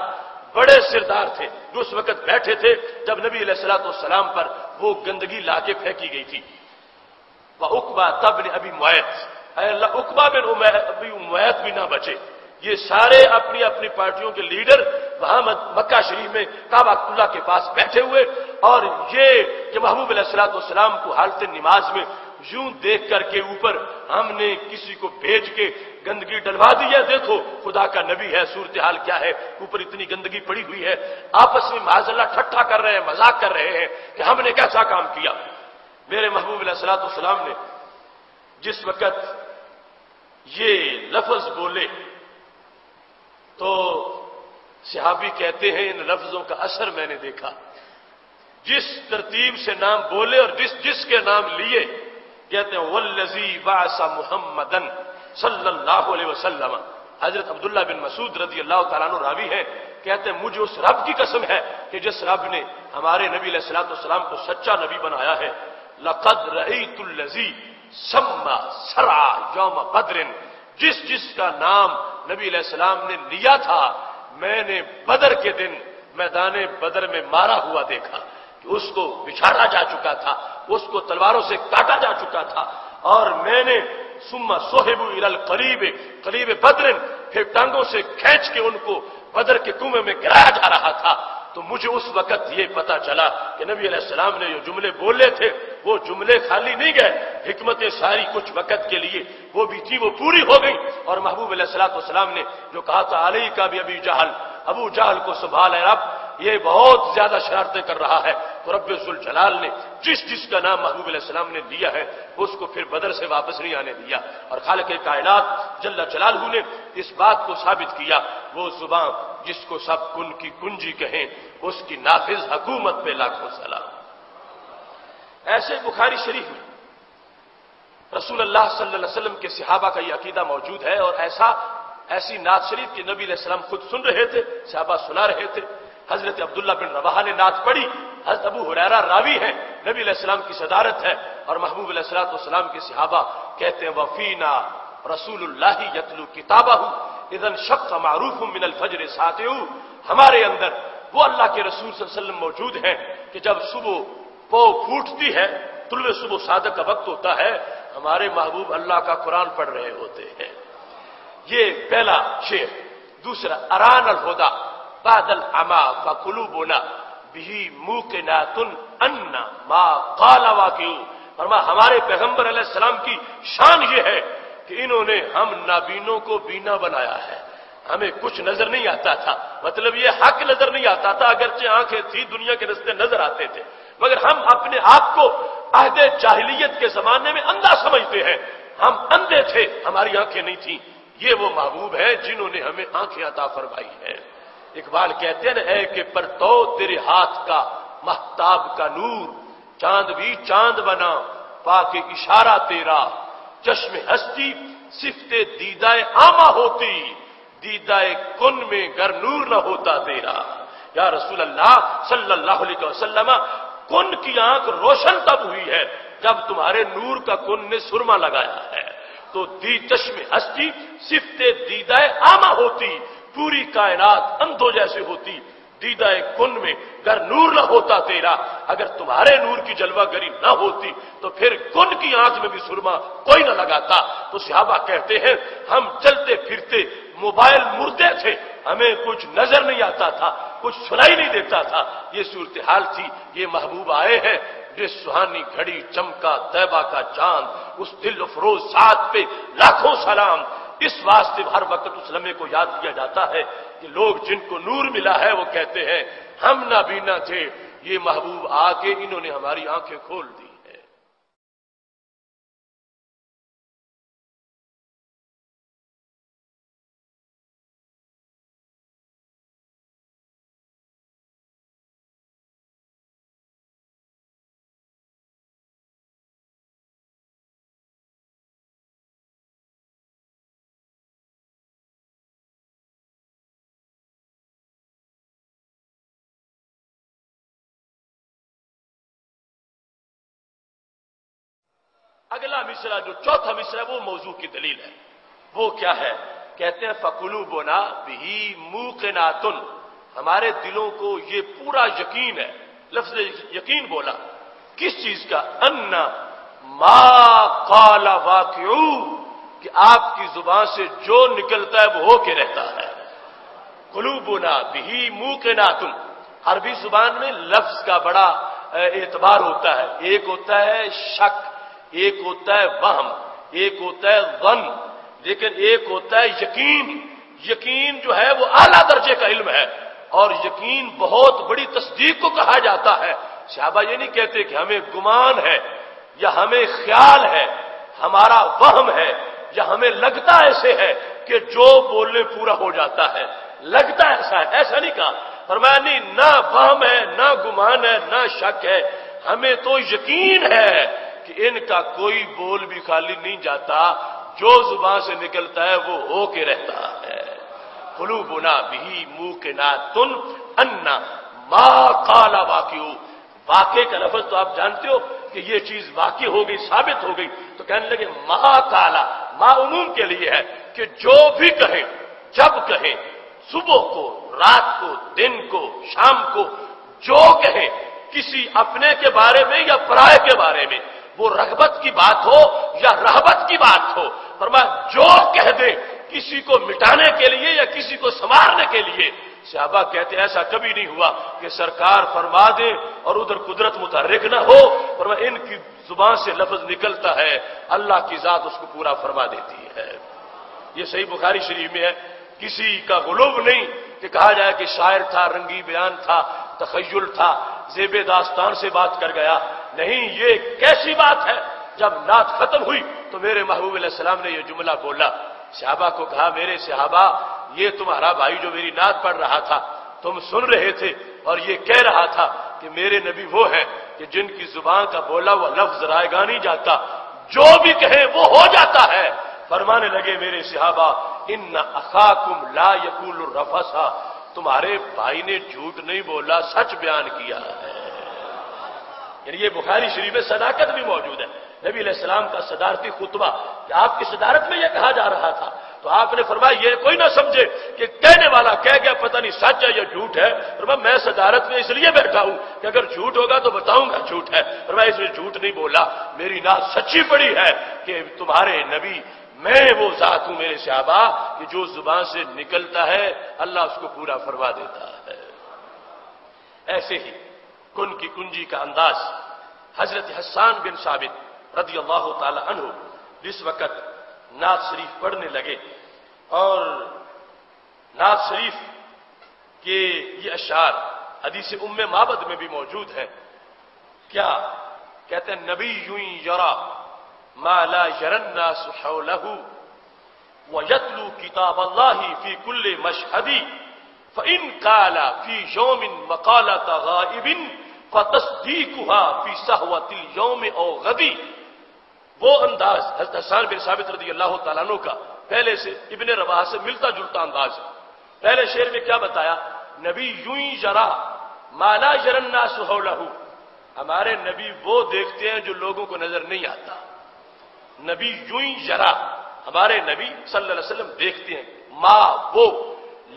بڑے سردار تھے جو اس وقت بیٹھے تھے جب نبی علیہ الصلوۃ والسلام پر وہ گندگی لا کے پھینکی گئی تھی. وعقبہ بن ابی معیط, اے اللہ عقبہ بن ابی معیط بھی نہ بچے. یہ سارے اپنی اپنی پارٹیوں کے لیڈر وہاں مکہ شریف میں کعبہ اللہ کے پاس بیٹھے ہوئے, اور یہ کہ محبوب علیہ الصلوۃ والسلام کو حالت نماز میں یوں دیکھ کر کے اوپر ہم نے کسی کو بھیج کے گندگی ڈلوا دی ہے, دیکھو خدا کا نبی ہے, صورتحال کیا ہے, اوپر اتنی گندگی پڑی ہوئی ہے. آپس میں معاذ اللہ ٹھٹھا کر رہے ہیں, مذاق کر رہے ہیں کہ ہم نے کیسا کام کیا. میرے محبوب علیہ الصلوۃ والسلام نے جس وقت یہ لفظ بولے تو صحابی کہتے ہیں ان لفظوں کا اثر میں نے دیکھا. جس ترتیب سے نام بولے اور جس کے نام لیے, کہتے ہیں والذی بعث محمدن صلی اللہ علیہ وسلم. حضرت عبداللہ بن مسعود رضی اللہ تعالیٰ عنہ راوی ہیں, کہتے ہیں مجھے اس رب کی قسم ہے کہ جس رب نے ہمارے نبی علیہ الصلوۃ والسلام کو سچا نبی بنایا ہے. لقد رأیت الذی سما سرع یوم بدر, جس کا نام نبی علیہ السلام نے لیا تھا میں نے بدر کے دن میدان بدر میں مارا ہوا دیکھا کہ اس کو بچھاڑا جا چکا تھا, اس کو تلواروں سے کاٹا جا چکا تھا, اور میں نے ثم صحبوا الی قریب بدر, پھر ٹانگوں سے کھینچ کے ان کو بدر کے کنویں میں گرایا جا رہا تھا. تو مجھے اس وقت یہ پتا چلا کہ نبی علیہ السلام نے جو جملے بولے تھے وہ جملے خالی نہیں گئے, حکمتیں ساری کچھ وقت کے لیے وہ بھی تھی, وہ پوری ہو گئی. اور محبوب علیہ الصلوۃ والسلام نے جو کہا تھا علیکا بأبی جہل, ابو جہل کو سنبھال اے رب, یہ بہت زیادہ شرارتیں کر رہا ہے. تو رب ذوالجلال نے جس کا نام محبوب علیہ السلام نے لیا ہے اس کو پھر بدر سے واپس نہیں آنے دیا. اور خالق کائنات جل جلالہ نے اس بات کو ثابت کیا, وہ زبان جس کو سب کن کی کنجی کہیں اس کی نافذ حکومت پہ لاکھوں سلام. ایسے بخاری شریف میں رسول اللہ صلی اللہ علیہ وسلم کے صحابہ کا یہ عقیدہ موجود ہے, اور ایسی نعت شریف کہ نبی علیہ السلام خود سن رہے تھے, صحابہ سنا رہے تھے. حضرت عبداللہ بن رواحہ نے نعت پڑھی, حضرت ابو ہریرہ راوی ہیں, نبی علیہ السلام کی صدارت ہے, اور محبوب علیہ الصلوۃ والسلام کے صحابہ کہتے ہیں وفینا رسول اللہ یتلو کتابہ اذا انشق معروف من الفجر ساطع, ہمارے اندر وہ اللہ کے رسول صلی اللہ علیہ وسلم موجود ہیں کہ جب صبح پو پھوٹتی ہے, طلوع صبح صادق کا وقت ہوتا ہے, ہمارے محبوب اللہ کا قرآن پڑھ رہے ہوتے ہیں. یہ پہلا شعر. دوسرا اران الہدا, بعد العما فقلوبنا بہ موقنات ان ما قال واقع. فرمایا ہمارے پیغمبر علیہ السلام کی شان یہ ہے کہ انہوں نے ہم نابینوں کو بینا بنایا ہے. ہمیں کچھ نظر نہیں آتا تھا، مطلب یہ حق نظر نہیں آتا تھا، اگرچہ آنکھیں تھی، دنیا کے رستے نظر آتے تھے، مگر ہم اپنے آپ کو عہد جاہلیت کے زمانے میں اندھا سمجھتے ہیں. ہم اندھے تھے، ہماری آنکھیں نہیں تھیں. یہ وہ محبوب ہے جنہوں نے ہمیں آنکھیں عطا فرمائی ہیں. اقبال کہتے ہیں اے کہ پرتو تیرے ہاتھ کا مہتاب کا نور، چاند بھی چاند بنا پاک اشارہ تیرا. چشم ہستی صفت دیدائے عامہ ہوتی، دیدائے کن میں گر نور نہ ہوتا تیرا. یا رسول اللہ صلی اللہ علیہ وسلم، کن کی آنکھ روشن تب ہوئی ہے جب تمہارے نور کا کن نے سرما لگایا ہے. تو چشم ہستی صفت دیدائے عامہ ہوتی، پوری کائنات اندھوں جیسے ہوتی، دیدائے کن میں گر نور نہ ہوتا تیرا. اگر تمہارے نور کی جلوہ گری نہ ہوتی تو پھر کن کی آنکھ میں بھی سرما کوئی نہ لگاتا. تو صحابہ کہتے ہیں ہم چلتے پھرتے موبائل مردے تھے، ہمیں کچھ نظر نہیں آتا تھا، کچھ سنائی نہیں دیتا تھا. یہ صورتحال تھی. یہ محبوب آئے ہیں، جس سہانی گھڑی چمکا طیبہ کا چاند، اس دل افروز ساتھ پہ لاکھوں سلام. اس واسطے ہر وقت اس لمحے کو یاد کیا جاتا ہے کہ لوگ جن کو نور ملا ہے وہ کہتے ہیں ہم نابینا تھے، یہ محبوب آ کے انہوں نے ہماری آنکھیں کھول دی. اگلا مصرع جو چوتھا مصرع ہے وہ موضوع کی دلیل ہے. وہ کیا ہے؟ کہتے ہیں فقلوبنا بہ موقنات، ہمارے دلوں کو یہ پورا یقین ہے. لفظ یقین بولا کس چیز کا؟ ان ما قال واقع، کہ آپ کی زبان سے جو نکلتا ہے وہ ہو کے رہتا ہے. قلوبنا بہ موقنات، عربی زبان میں لفظ کا بڑا اعتبار ہوتا ہے. ایک ہوتا ہے شک، ایک ہوتا ہے وہم، ایک ہوتا ہے ظن، لیکن ایک ہوتا ہے یقین. یقین جو ہے وہ اعلیٰ درجے کا علم ہے، اور یقین بہت بڑی تصدیق کو کہا جاتا ہے. صحابہ یہ نہیں کہتے کہ ہمیں گمان ہے یا ہمیں خیال ہے، ہمارا وہم ہے یا ہمیں لگتا ایسے ہے کہ جو بولنے پورا ہو جاتا ہے. لگتا ایسا ہے، ایسا نہیں کہا. فرمایا نہیں، نہ وہم ہے، نہ گمان ہے، نہ شک ہے، ہمیں تو یقین ہے کہ ان کا کوئی بول بھی خالی نہیں جاتا، جو زبان سے نکلتا ہے وہ ہو کے رہتا ہے. قلوبنا بہ موقنات ان ما قال واقع. واقع کا لفظ تو آپ جانتے ہو کہ یہ چیز واقع ہو گئی، ثابت ہو گئی. تو کہنے لگے ما قال، ما عموم کے لیے ہے کہ جو بھی کہیں، جب کہیں، صبح کو، رات کو، دن کو، شام کو، جو کہیں، کسی اپنے کے بارے میں یا پرائے کے بارے میں، وہ رغبت کی بات ہو یا رہبت کی بات ہو، فرمایا جو کہہ دے کسی کو مٹانے کے لیے یا کسی کو سنوارنے کے لیے. صحابہ کہتے ایسا کبھی نہیں ہوا کہ سرکار فرما دے اور ادھر قدرت متحرک نہ ہو. فرمایا ان کی زبان سے لفظ نکلتا ہے، اللہ کی ذات اس کو پورا فرما دیتی ہے. یہ صحیح بخاری شریف میں ہے. کسی کا غلوب نہیں کہ کہا جائے کہ شاعر تھا، رنگی بیان تھا، تخیل تھا، زیب داستان سے بات کر گیا. نہیں، یہ کیسی بات ہے. جب نعت ختم ہوئی تو میرے محبوب علیہ السلام نے یہ جملہ بولا. صحابہ کو کہا میرے صحابہ، یہ تمہارا بھائی جو میری نعت پڑھ رہا تھا تم سن رہے تھے، اور یہ کہہ رہا تھا کہ میرے نبی وہ ہیں کہ جن کی زبان کا بولا وہ لفظ رائے گا نہیں جاتا، جو بھی کہے وہ ہو جاتا ہے. فرمانے لگے میرے صحابہ ان اخاکم لا یقول الرفثا، تمہارے بھائی نے جھوٹ نہیں بولا، سچ بیان کیا ہے. یعنی یہ بخاری شریف میں صداقت بھی موجود ہے. نبی علیہ السلام کا صدارتی خطبہ کہ آپ کی صدارت میں یہ کہا جا رہا تھا، تو آپ نے فرمایا یہ کوئی نہ سمجھے کہ کہنے والا کہہ گیا پتہ نہیں سچ ہے یا جھوٹ ہے. فرمایا میں صدارت میں اس لیے بیٹھا ہوں کہ اگر جھوٹ ہوگا تو بتاؤں گا جھوٹ ہے. فرمایا اس نے جھوٹ نہیں بولا، میری نعت سچی پڑی ہے کہ تمہارے نبی میں وہ ذات ہوں میرے صحابہ کہ جو زبان سے نکلتا ہے اللہ اس کو پورا فرما دیتا ہے۔ ایسے ہی کن کی کنجی کا انداز حضرت حسان بن ثابت رضی اللہ تعالی عنہ جس وقت نعت شریف پڑھنے لگے، اور نعت شریف کے یہ اشعار حدیث ام معبد میں بھی موجود ہیں، کیا کہتے ہیں؟ نبی یرا ما لا یری الناس حولہ ویتلو کتاب اللہ فی کل مشہد فإن قال فی یوم مقالۃ غائب فتصدیقها فی صحوۃ اليوم او غدی۔ وہ انداز حضرت حسان بن ثابت رضی اللہ تعالیٰ عنہ کا پہلے سے ابن رواحہ سے ملتا جلتا انداز ہے۔ پہلے شعر میں کیا بتایا؟ نبی یوں یرا ما لا یری الناس حولہ، ہمارے نبی وہ دیکھتے ہیں جو لوگوں کو نظر نہیں آتا۔ نبی یوں یرا، ہمارے نبی صلی اللہ علیہ وسلم دیکھتے ہیں، ما وہ،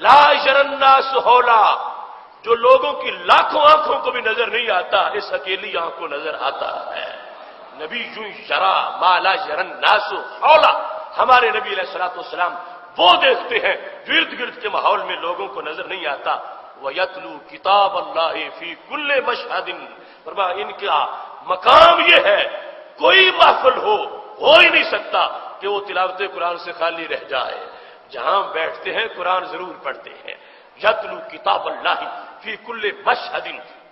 لا یری الناس حولہ، جو لوگوں کی لاکھوں آنکھوں کو بھی نظر نہیں آتا، اس اکیلی آنکھ کو نظر آتا ہے۔ نبی یوں یرا ما لا یری الناس حولہ، ہمارے نبی علیہ الصلوۃ والسلام وہ دیکھتے ہیں جو ارد گرد کے ماحول میں لوگوں کو نظر نہیں آتا۔ وَيَتْلُو کتاب اللہ فی کل مشہد، فرمایا ان کا مقام یہ ہے، کوئی محفل ہو ہی نہیں سکتا کہ وہ تلاوت قرآن سے خالی رہ جائے، جہاں بیٹھتے ہیں قرآن ضرور پڑھتے ہیں۔ یتلو کتاب اللہ فی کل مشہد،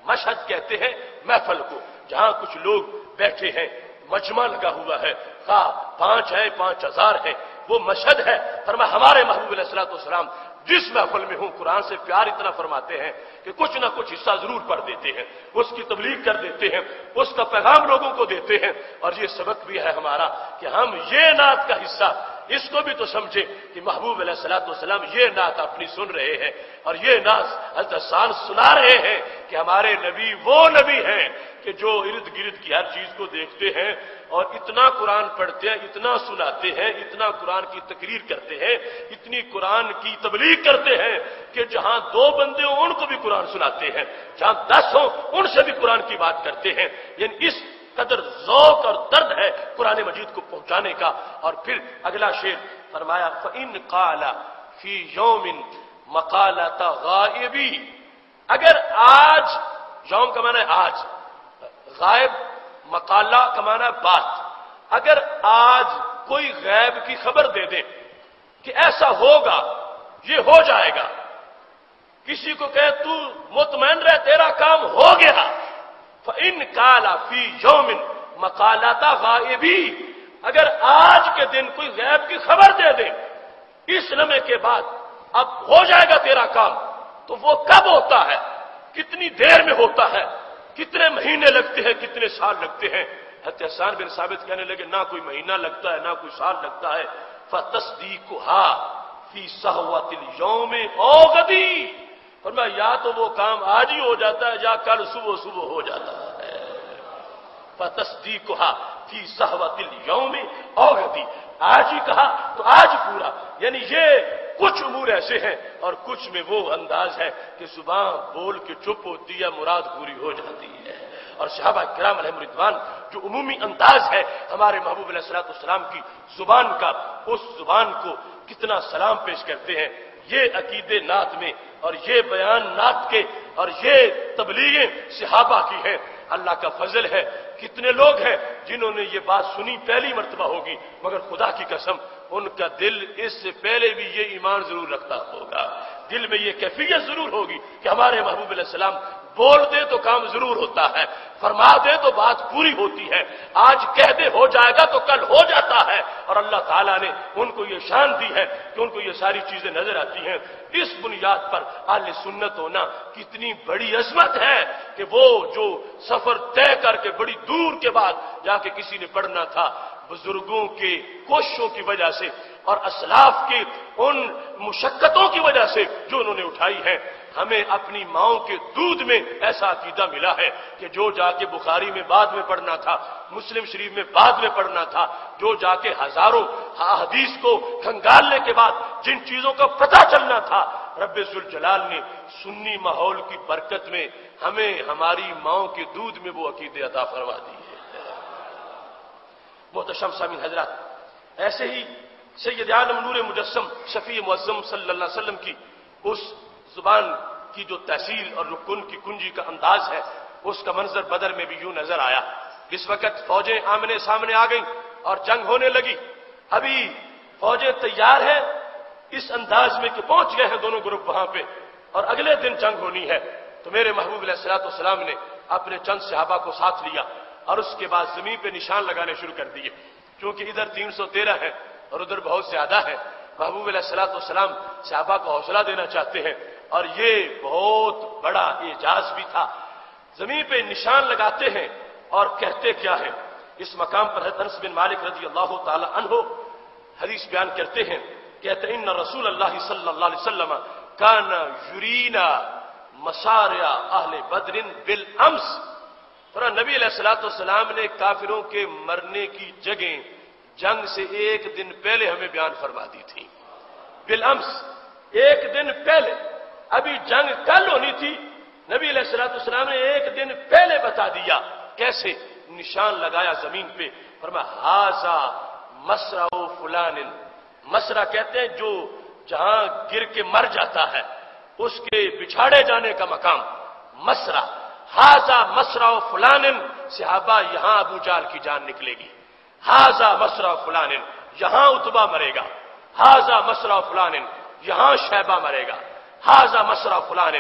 مشہد کہتے ہیں محفل کو، جہاں کچھ لوگ بیٹھے ہیں، مجمع لگا ہوا ہے، خواہ 5 ہیں 5000 ہیں، وہ مشہد ہے۔ فرمایا ہمارے محبوب علیہ الصلوۃ والسلام جس محفل میں ہوں قرآن سے پیار اتنا فرماتے ہیں کہ کچھ نہ کچھ حصہ ضرور پڑھ دیتے ہیں، اس کی تبلیغ کر دیتے ہیں، اس کا پیغام لوگوں کو دیتے ہیں۔ اور یہ سبق بھی ہے ہمارا کہ ہم یہ نعت کا حصہ اس کو بھی تو سمجھے کہ محبوب علیہ الصلوۃ والسلام یہ نعت اپنی سن رہے ہیں، اور یہ نعت حضرت حسان سنا رہے ہیں کہ ہمارے نبی وہ نبی ہیں کہ جو ارد گرد کی ہر چیز کو دیکھتے ہیں، اور اتنا قرآن پڑھتے ہیں، اتنا سناتے ہیں، اتنا قرآن کی تقریر کرتے ہیں، اتنی قرآن کی تبلیغ کرتے ہیں کہ جہاں 2 بندے ہوں ان کو بھی قرآن سناتے ہیں، جہاں 10 ہوں ان سے بھی قرآن کی بات کرتے ہیں۔ یعنی اس قدر ذوق اور درد ہے قرآن مجید کو پہنچانے کا۔ اور پھر اگلا شعر فرمایا فَإِنْ قَالَ فِي يَوْمٍ مَقَالَةَ غَائِبِ، اگر آج، یوم کا معنی ہے آج، غائب مقالہ کا معنی ہے بات، اگر آج کوئی غیب کی خبر دے دے کہ ایسا ہوگا، یہ ہو جائے گا، کسی کو کہے تو مطمئن رہ تیرا کام ہو گیا، فَإِنْ قَالَ فِي يَوْمٍ مَقَالَةَ غَائِبِ، اگر آج کے دن کوئی غیب کی خبر دے دے اس لمحے کے بعد اب ہو جائے گا تیرا کام، تو وہ کب ہوتا ہے، کتنی دیر میں ہوتا ہے، کتنے مہینے لگتے ہیں، کتنے سال لگتے ہیں؟ حضرت حسان بن ثابت کہنے لگے نہ کوئی مہینہ لگتا ہے، نہ کوئی سال لگتا ہے، فَتَصْدِيقُهَا فِي صَحْوَةِ الْيَوْمِ أَوْ غَدٍ، فرمایا یا تو وہ کام آج ہی ہو جاتا ہے یا کل صبح ہو جاتا ہے۔ فَتَصْدِيقُهَا فِي صَحْوَةِ الْيَوْمِ أَوْ غَدٍ، آج ہی کہا تو آج پورا۔ یعنی یہ کچھ امور ایسے ہیں اور کچھ میں وہ انداز ہے کہ زبان بول کے چپ ہوتی ہے، مراد پوری ہو جاتی ہے۔ اور صحابہ کرام علیہم رضوان جو عمومی انداز ہے ہمارے محبوب علیہ الصلوۃ والسلام کی زبان کا، اس زبان کو کتنا سلام پیش کرتے ہیں۔ یہ عقیدے نعت میں اور یہ بیان نعت کے اور یہ تبلیغیں صحابہ کی ہیں۔ اللہ کا فضل ہے، کتنے لوگ ہیں جنہوں نے یہ بات سنی پہلی مرتبہ ہوگی، مگر خدا کی قسم ان کا دل اس سے پہلے بھی یہ ایمان ضرور رکھتا ہوگا، دل میں یہ کیفیت ضرور ہوگی کہ ہمارے محبوب علیہ السلام بول دے تو کام ضرور ہوتا ہے، فرما دے تو بات پوری ہوتی ہے، آج کہہ دے ہو جائے گا تو کل ہو جاتا ہے۔ اور اللہ تعالیٰ نے ان کو یہ شان دی ہے کہ ان کو یہ ساری چیزیں نظر آتی ہیں۔ اس بنیاد پر اہل سنت ہونا کتنی بڑی عظمت ہے کہ وہ جو سفر طے کر کے بڑی دور کے بعد جا کے کسی نے پڑھنا تھا، بزرگوں کے کوششوں کی وجہ سے اور اسلاف کی ان مشقتوں کی وجہ سے جو انہوں نے اٹھائی ہے، ہمیں اپنی ماؤں کے دودھ میں ایسا عقیدہ ملا ہے کہ جو جا کے بخاری میں بعد میں پڑھنا تھا، مسلم شریف میں بعد میں پڑھنا تھا، جو جا کے ہزاروں حدیث کو کھنگالنے کے بعد جن چیزوں کا پتہ چلنا تھا، رب ذوالجلال نے سنی ماحول کی برکت میں ہمیں ہماری ماؤں کے دودھ میں وہ عقیدے عطا فرما دی ہے۔ محتشم سامعین حضرات، ایسے ہی سید عالم نور مجسم شفیع معظم صلی اللہ علیہ وسلم کی اس زبان کی جو تحصیل اور رکن کی کنجی کا انداز ہے، اس کا منظر بدر میں بھی یوں نظر آیا۔ اس وقت فوجیں آمنے سامنے آ گئیں اور جنگ ہونے لگی۔ ابھی فوجیں تیار ہیں اس انداز میں کہ پہنچ گئے ہیں دونوں گروپ وہاں پہ اور اگلے دن جنگ ہونی ہے، تو میرے محبوب علیہ الصلوۃ والسلام نے اپنے چند صحابہ کو ساتھ لیا اور اس کے بعد زمین پہ نشان لگانے شروع کر دیے۔ چونکہ ادھر 313 ہے اور ادھر بہت زیادہ ہے، محبوب علیہ الصلوۃ والسلام صحابہ کو حوصلہ دینا چاہتے ہیں، اور یہ بہت بڑا اعجاز بھی تھا۔ زمین پہ نشان لگاتے ہیں اور کہتے کیا ہے؟ اس مقام پر حضرت انس بن مالک رضی اللہ تعالی عنہ حدیث بیان کرتے ہیں، کہتے ہیں ان رسول اللہ صلی اللہ علیہ وسلم کان یرینا مسارع اہل بدر بالامس۔ نبی علیہ الصلوۃ والسلام نے کافروں کے مرنے کی جگہیں جنگ سے ایک دن پہلے ہمیں بیان فرما دی تھی۔ بالامس، ایک دن پہلے، ابھی جنگ کل ہونی تھی، نبی علیہ الصلوۃ والسلام نے ایک دن پہلے بتا دیا۔ کیسے؟ نشان لگایا زمین پہ، فرمایا ھذا مسرع فلان۔ مسرع کہتے ہیں جو جہاں گر کے مر جاتا ہے اس کے بچھاڑے جانے کا مقام، مسرع۔ ھذا مسرع فلان، صحابہ یہاں ابو جہل کی جان نکلے گی۔ ھذا مسرع فلان، یہاں عتبہ مرے گا۔ ھذا مسرع فلان، یہاں شیبہ مرے گا۔ ھذا مسرع فلان،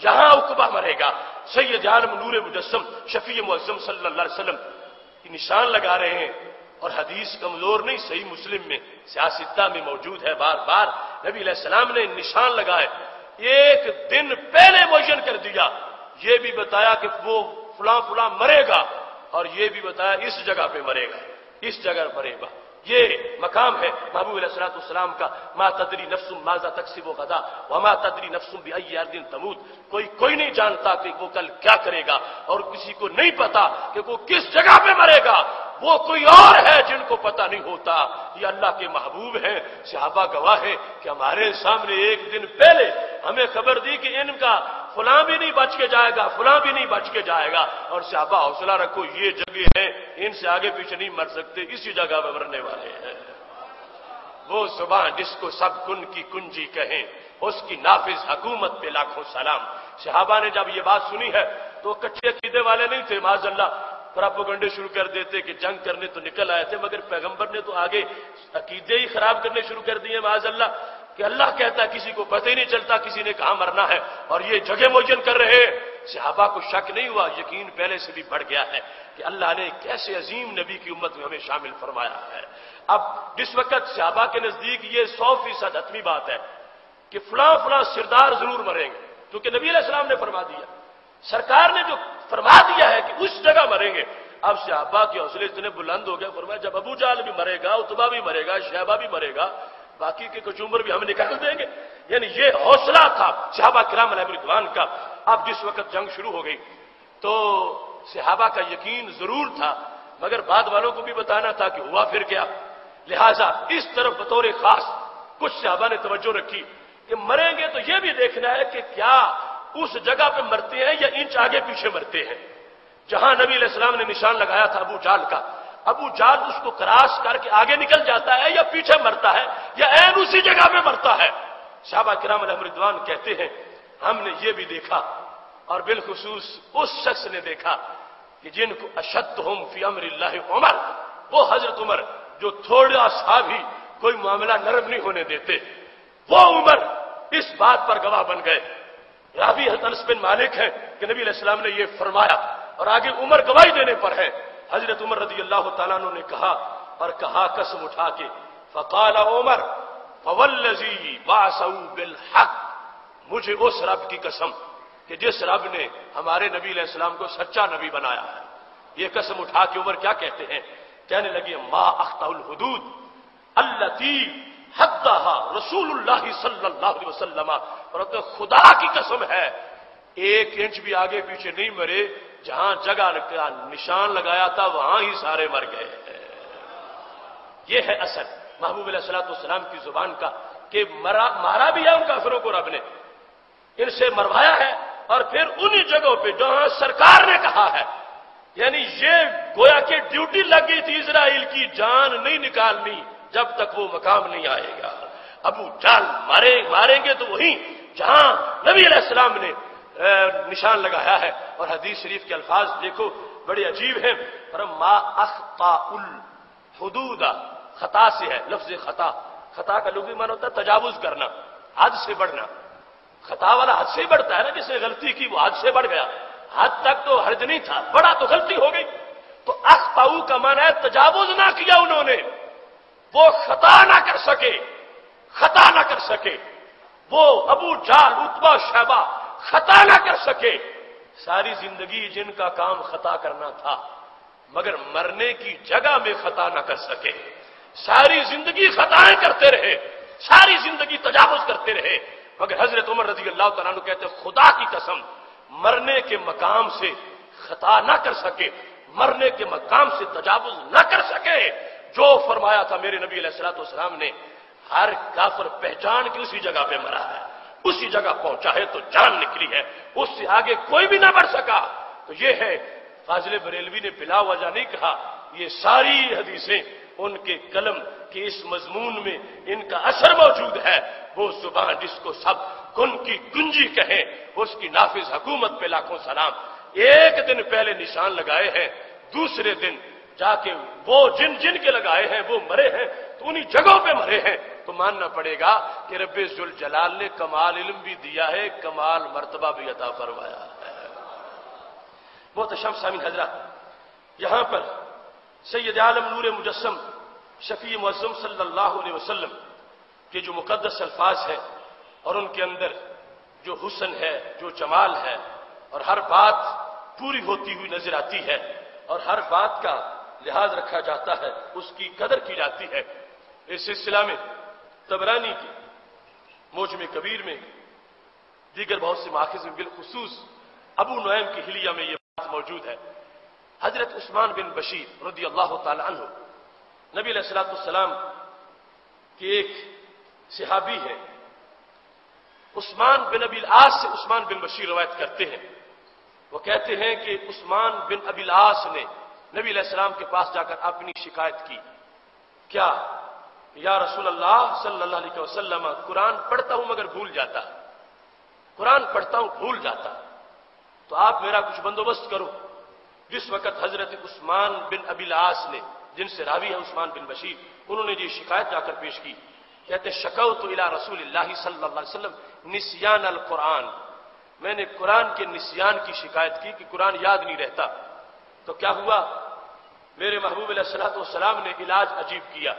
یہاں عقبہ مرے گا۔ سید عالم نور مجسم شفیع معظم صلی اللہ علیہ وسلم نشان لگا رہے ہیں، اور حدیث کمزور نہیں، صحیح مسلم میں سیاستہ میں موجود ہے، بار بار نبی علیہ السلام نے نشان لگائے، ایک دن پہلے معین کر دیا، یہ بھی بتایا کہ وہ فلاں فلاں مرے گا، اور یہ بھی بتایا اس جگہ پہ مرے گا، اس جگہ مرے گا۔ یہ مقام ہے محبوب علیہ الصلوۃ والسلام کا، ما تدری نفس ماذا تکسب غدا وما تدری نفس بأی ارض تموت۔ کوئی نہیں جانتا کہ وہ کل کیا کرے گا، اور کسی کو نہیں پتا کہ وہ کس جگہ پہ مرے گا، وہ کوئی اور ہے جن کو پتہ نہیں ہوتا۔ یہ اللہ کے محبوب ہیں، صحابہ گواہ ہیں کہ ہمارے سامنے ایک دن پہلے ہمیں خبر دی کہ ان کا فلاں بھی نہیں بچ کے جائے گا، فلاں بھی نہیں بچ کے جائے گا، اور صحابہ حوصلہ رکھو، یہ جگہ ہے، ان سے آگے پیچھے نہیں مر سکتے، اسی جگہ پہ مرنے والے ہیں۔ وہ زبان جس کو سب کن کی کنجی کہیں، اس کی نافذ حکومت پہ لاکھوں سلام۔ صحابہ نے جب یہ بات سنی ہے تو کچے عقیدے والے نہیں تھے، معاذ اللہ پراپیگنڈے شروع کر دیتے کہ جنگ کرنے تو نکل آئے تھے، مگر پیغمبر نے تو آگے عقیدے ہی خراب کرنے شروع کر دیے، معاذ اللہ، کہ اللہ کہتا ہے کسی کو پتہ ہی نہیں چلتا کسی نے کہاں مرنا ہے، اور یہ جگہ معین کر رہے ہیں۔ صحابہ کو شک نہیں ہوا، یقین پہلے سے بھی بڑھ گیا ہے کہ اللہ نے کیسے عظیم نبی کی امت میں ہمیں شامل فرمایا ہے۔ اب جس وقت صحابہ کے نزدیک یہ 100% حتمی بات ہے کہ فلاں فلاں سردار ضرور مریں گے، کیونکہ نبی علیہ السلام نے فرما دیا، سرکار نے جو فرما دیا ہے کہ اس جگہ مریں گے۔ اب صحابہ کے حوصلے اتنے بلند ہو گئے، فرمایا جب ابو جہل بھی مرے گا، عتبہ بھی مرے گا، شیبہ بھی مرے گا، باقی کے کچومر بھی ہم نکال دیں گے۔ یعنی یہ حوصلہ تھا صحابہ کرام علیہ رضوان کا۔ اب جس وقت جنگ شروع ہو گئی تو صحابہ کا یقین ضرور تھا، مگر بعد والوں کو بھی بتانا تھا کہ ہوا پھر کیا، لہذا اس طرف بطور خاص کچھ صحابہ نے توجہ رکھی کہ مریں گے تو یہ بھی دیکھنا ہے کہ کیا اس جگہ پہ مرتے ہیں یا انچ آگے پیچھے مرتے ہیں۔ جہاں نبی علیہ السلام نے نشان لگایا تھا ابو جہل کا، ابو جہل اس کو کراس کر کے آگے نکل جاتا ہے یا پیچھے مرتا ہے یا عین اسی جگہ پہ مرتا ہے۔ صحابہ کرام علیہ رضوان کہتے ہیں ہم نے یہ بھی دیکھا، اور بالخصوص اس شخص نے دیکھا کہ جن کو اشدہم فی امر اللہ عمر، وہ حضرت عمر جو تھوڑا سا بھی کوئی معاملہ نرم نہیں ہونے دیتے، وہ عمر اس بات پر گواہ بن گئے۔ راوی حضرت انس بن مالک ہیں کہ نبی علیہ السلام نے یہ فرمایا، اور آگے عمر گواہی دینے پر ہے۔ حضرت عمر رضی اللہ تعالیٰ عنہ نے کہا، اور کہا قسم اٹھا کے، فقال عمر فوالذی بعثہ بالحق، مجھے اس رب کی قسم کہ جس رب نے ہمارے نبی علیہ السلام کو سچا نبی بنایا ہے۔ یہ قسم اٹھا کے عمر کیا کہتے ہیں؟ کہنے لگے ما اخطأ الحدود التي حدها رسول اللہ صلی اللہ علیہ وسلم، اور خدا کی قسم ہے ایک انچ بھی آگے پیچھے نہیں مرے، جہاں جگہ کا نشان لگایا تھا وہاں ہی سارے مر گئے۔ یہ ہے اثر محبوب علیہ الصلوۃ والسلام کی زبان کا کہ مارا بھی ہے ان کافروں کو رب نے، ان سے مروایا ہے، اور پھر انہی جگہوں پہ جہاں سرکار نے کہا ہے۔ یعنی یہ گویا کہ ڈیوٹی لگ گئی تھی اسرائیل کی، جان نہیں نکالنی، جب تک وہ مقام نہیں آئے گا۔ ابو جہل ماریں گے تو وہیں جہاں نبی علیہ السلام نے نشان لگایا ہے۔ اور حدیث شریف کے الفاظ دیکھو بڑے عجیب ہیں، ما اخطا الحدود، خطا سے ہے لفظ خطا۔ خطا کا لغوی معنی ہوتا ہے تجاوز کرنا، حد سے بڑھنا۔ خطا والا حد سے بڑھتا ہے نا، جس نے غلطی کی وہ حد سے بڑھ گیا، حد تک تو حرج نہیں تھا، بڑا تو غلطی ہو گئی۔ تو اخطاؤ کا معنی ہے تجاوز نہ کیا انہوں نے، وہ خطا نہ کر سکے، خطا نہ کر سکے، وہ ابو جہل عتبہ شیبہ خطا نہ کر سکے۔ ساری زندگی جن کا کام خطا کرنا تھا مگر مرنے کی جگہ میں خطا نہ کر سکے، ساری زندگی خطائیں کرتے رہے، ساری زندگی تجاوز کرتے رہے، مگر حضرت عمر رضی اللہ تعالیٰ عنہ کہتے خدا کی قسم مرنے کے مقام سے خطا نہ کر سکے، مرنے کے مقام سے تجاوز نہ کر سکے۔ جو فرمایا تھا میرے نبی علیہ الصلوۃ والسلام نے، ہر کافر پہچان کی اسی جگہ پہ مرا ہے، اسی جگہ پہنچا ہے تو جان نکلی ہے، اس سے آگے کوئی بھی نہ بڑھ سکا۔ تو یہ ہے، فاضل بریلوی نے بلا وجہ نہیں کہا، یہ ساری حدیثیں ان کے قلم کے اس مضمون میں ان کا اثر موجود ہے۔ وہ زبان جس کو سب کن کی کنجی کہیں، اس کی نافذ حکومت پہ لاکھوں سلام۔ ایک دن پہلے نشان لگائے ہیں، دوسرے دن جا کے وہ جن کے لگائے ہیں وہ مرے ہیں، تو انہی جگہوں پہ مرے ہیں۔ تو ماننا پڑے گا کہ رب ذوالجلال نے کمال علم بھی دیا ہے، کمال مرتبہ بھی عطا فرمایا ہے۔ محترم سامعین حضرات، یہاں پر سید عالم نور مجسم شفیع معظم صلی اللہ علیہ وسلم کے جو مقدس الفاظ ہیں اور ان کے اندر جو حسن ہے، جو جمال ہے، اور ہر بات پوری ہوتی ہوئی نظر آتی ہے اور ہر بات کا لحاظ رکھا جاتا ہے، اس کی قدر کی جاتی ہے۔ اس سلسلہ میں طبرانی کی موجم کبیر میں، دیگر بہت سے ماخذ میں، بالخصوص ابو نعیم کی حلیہ میں یہ بات موجود ہے۔ حضرت عثمان بن بشیر رضی اللہ تعالی عنہ نبی علیہ الصلوۃ والسلام کے ایک صحابی ہیں، عثمان بن ابی العاص سے عثمان بن بشیر روایت کرتے ہیں۔ وہ کہتے ہیں کہ عثمان بن ابی العاص نے نبی علیہ السلام کے پاس جا کر اپنی شکایت کی، کیا یا رسول اللہ صلی اللہ علیہ وسلم، قرآن پڑھتا ہوں مگر بھول جاتا، قرآن پڑھتا ہوں بھول جاتا، تو آپ میرا کچھ بندوبست کرو۔ جس وقت حضرت عثمان بن ابی العاص نے، جن سے راوی ہے عثمان بن بشیر، انہوں نے یہ شکایت جا کر پیش کی، کہتے شکوت الی رسول اللہ صلی اللہ علیہ وسلم نسیان القرآن، میں نے قرآن کے نسیان کی شکایت کی کہ قرآن یاد نہیں رہتا۔ تو کیا ہوا؟ میرے محبوب علیہ الصلوۃ والسلام نے علاج عجیب کیا،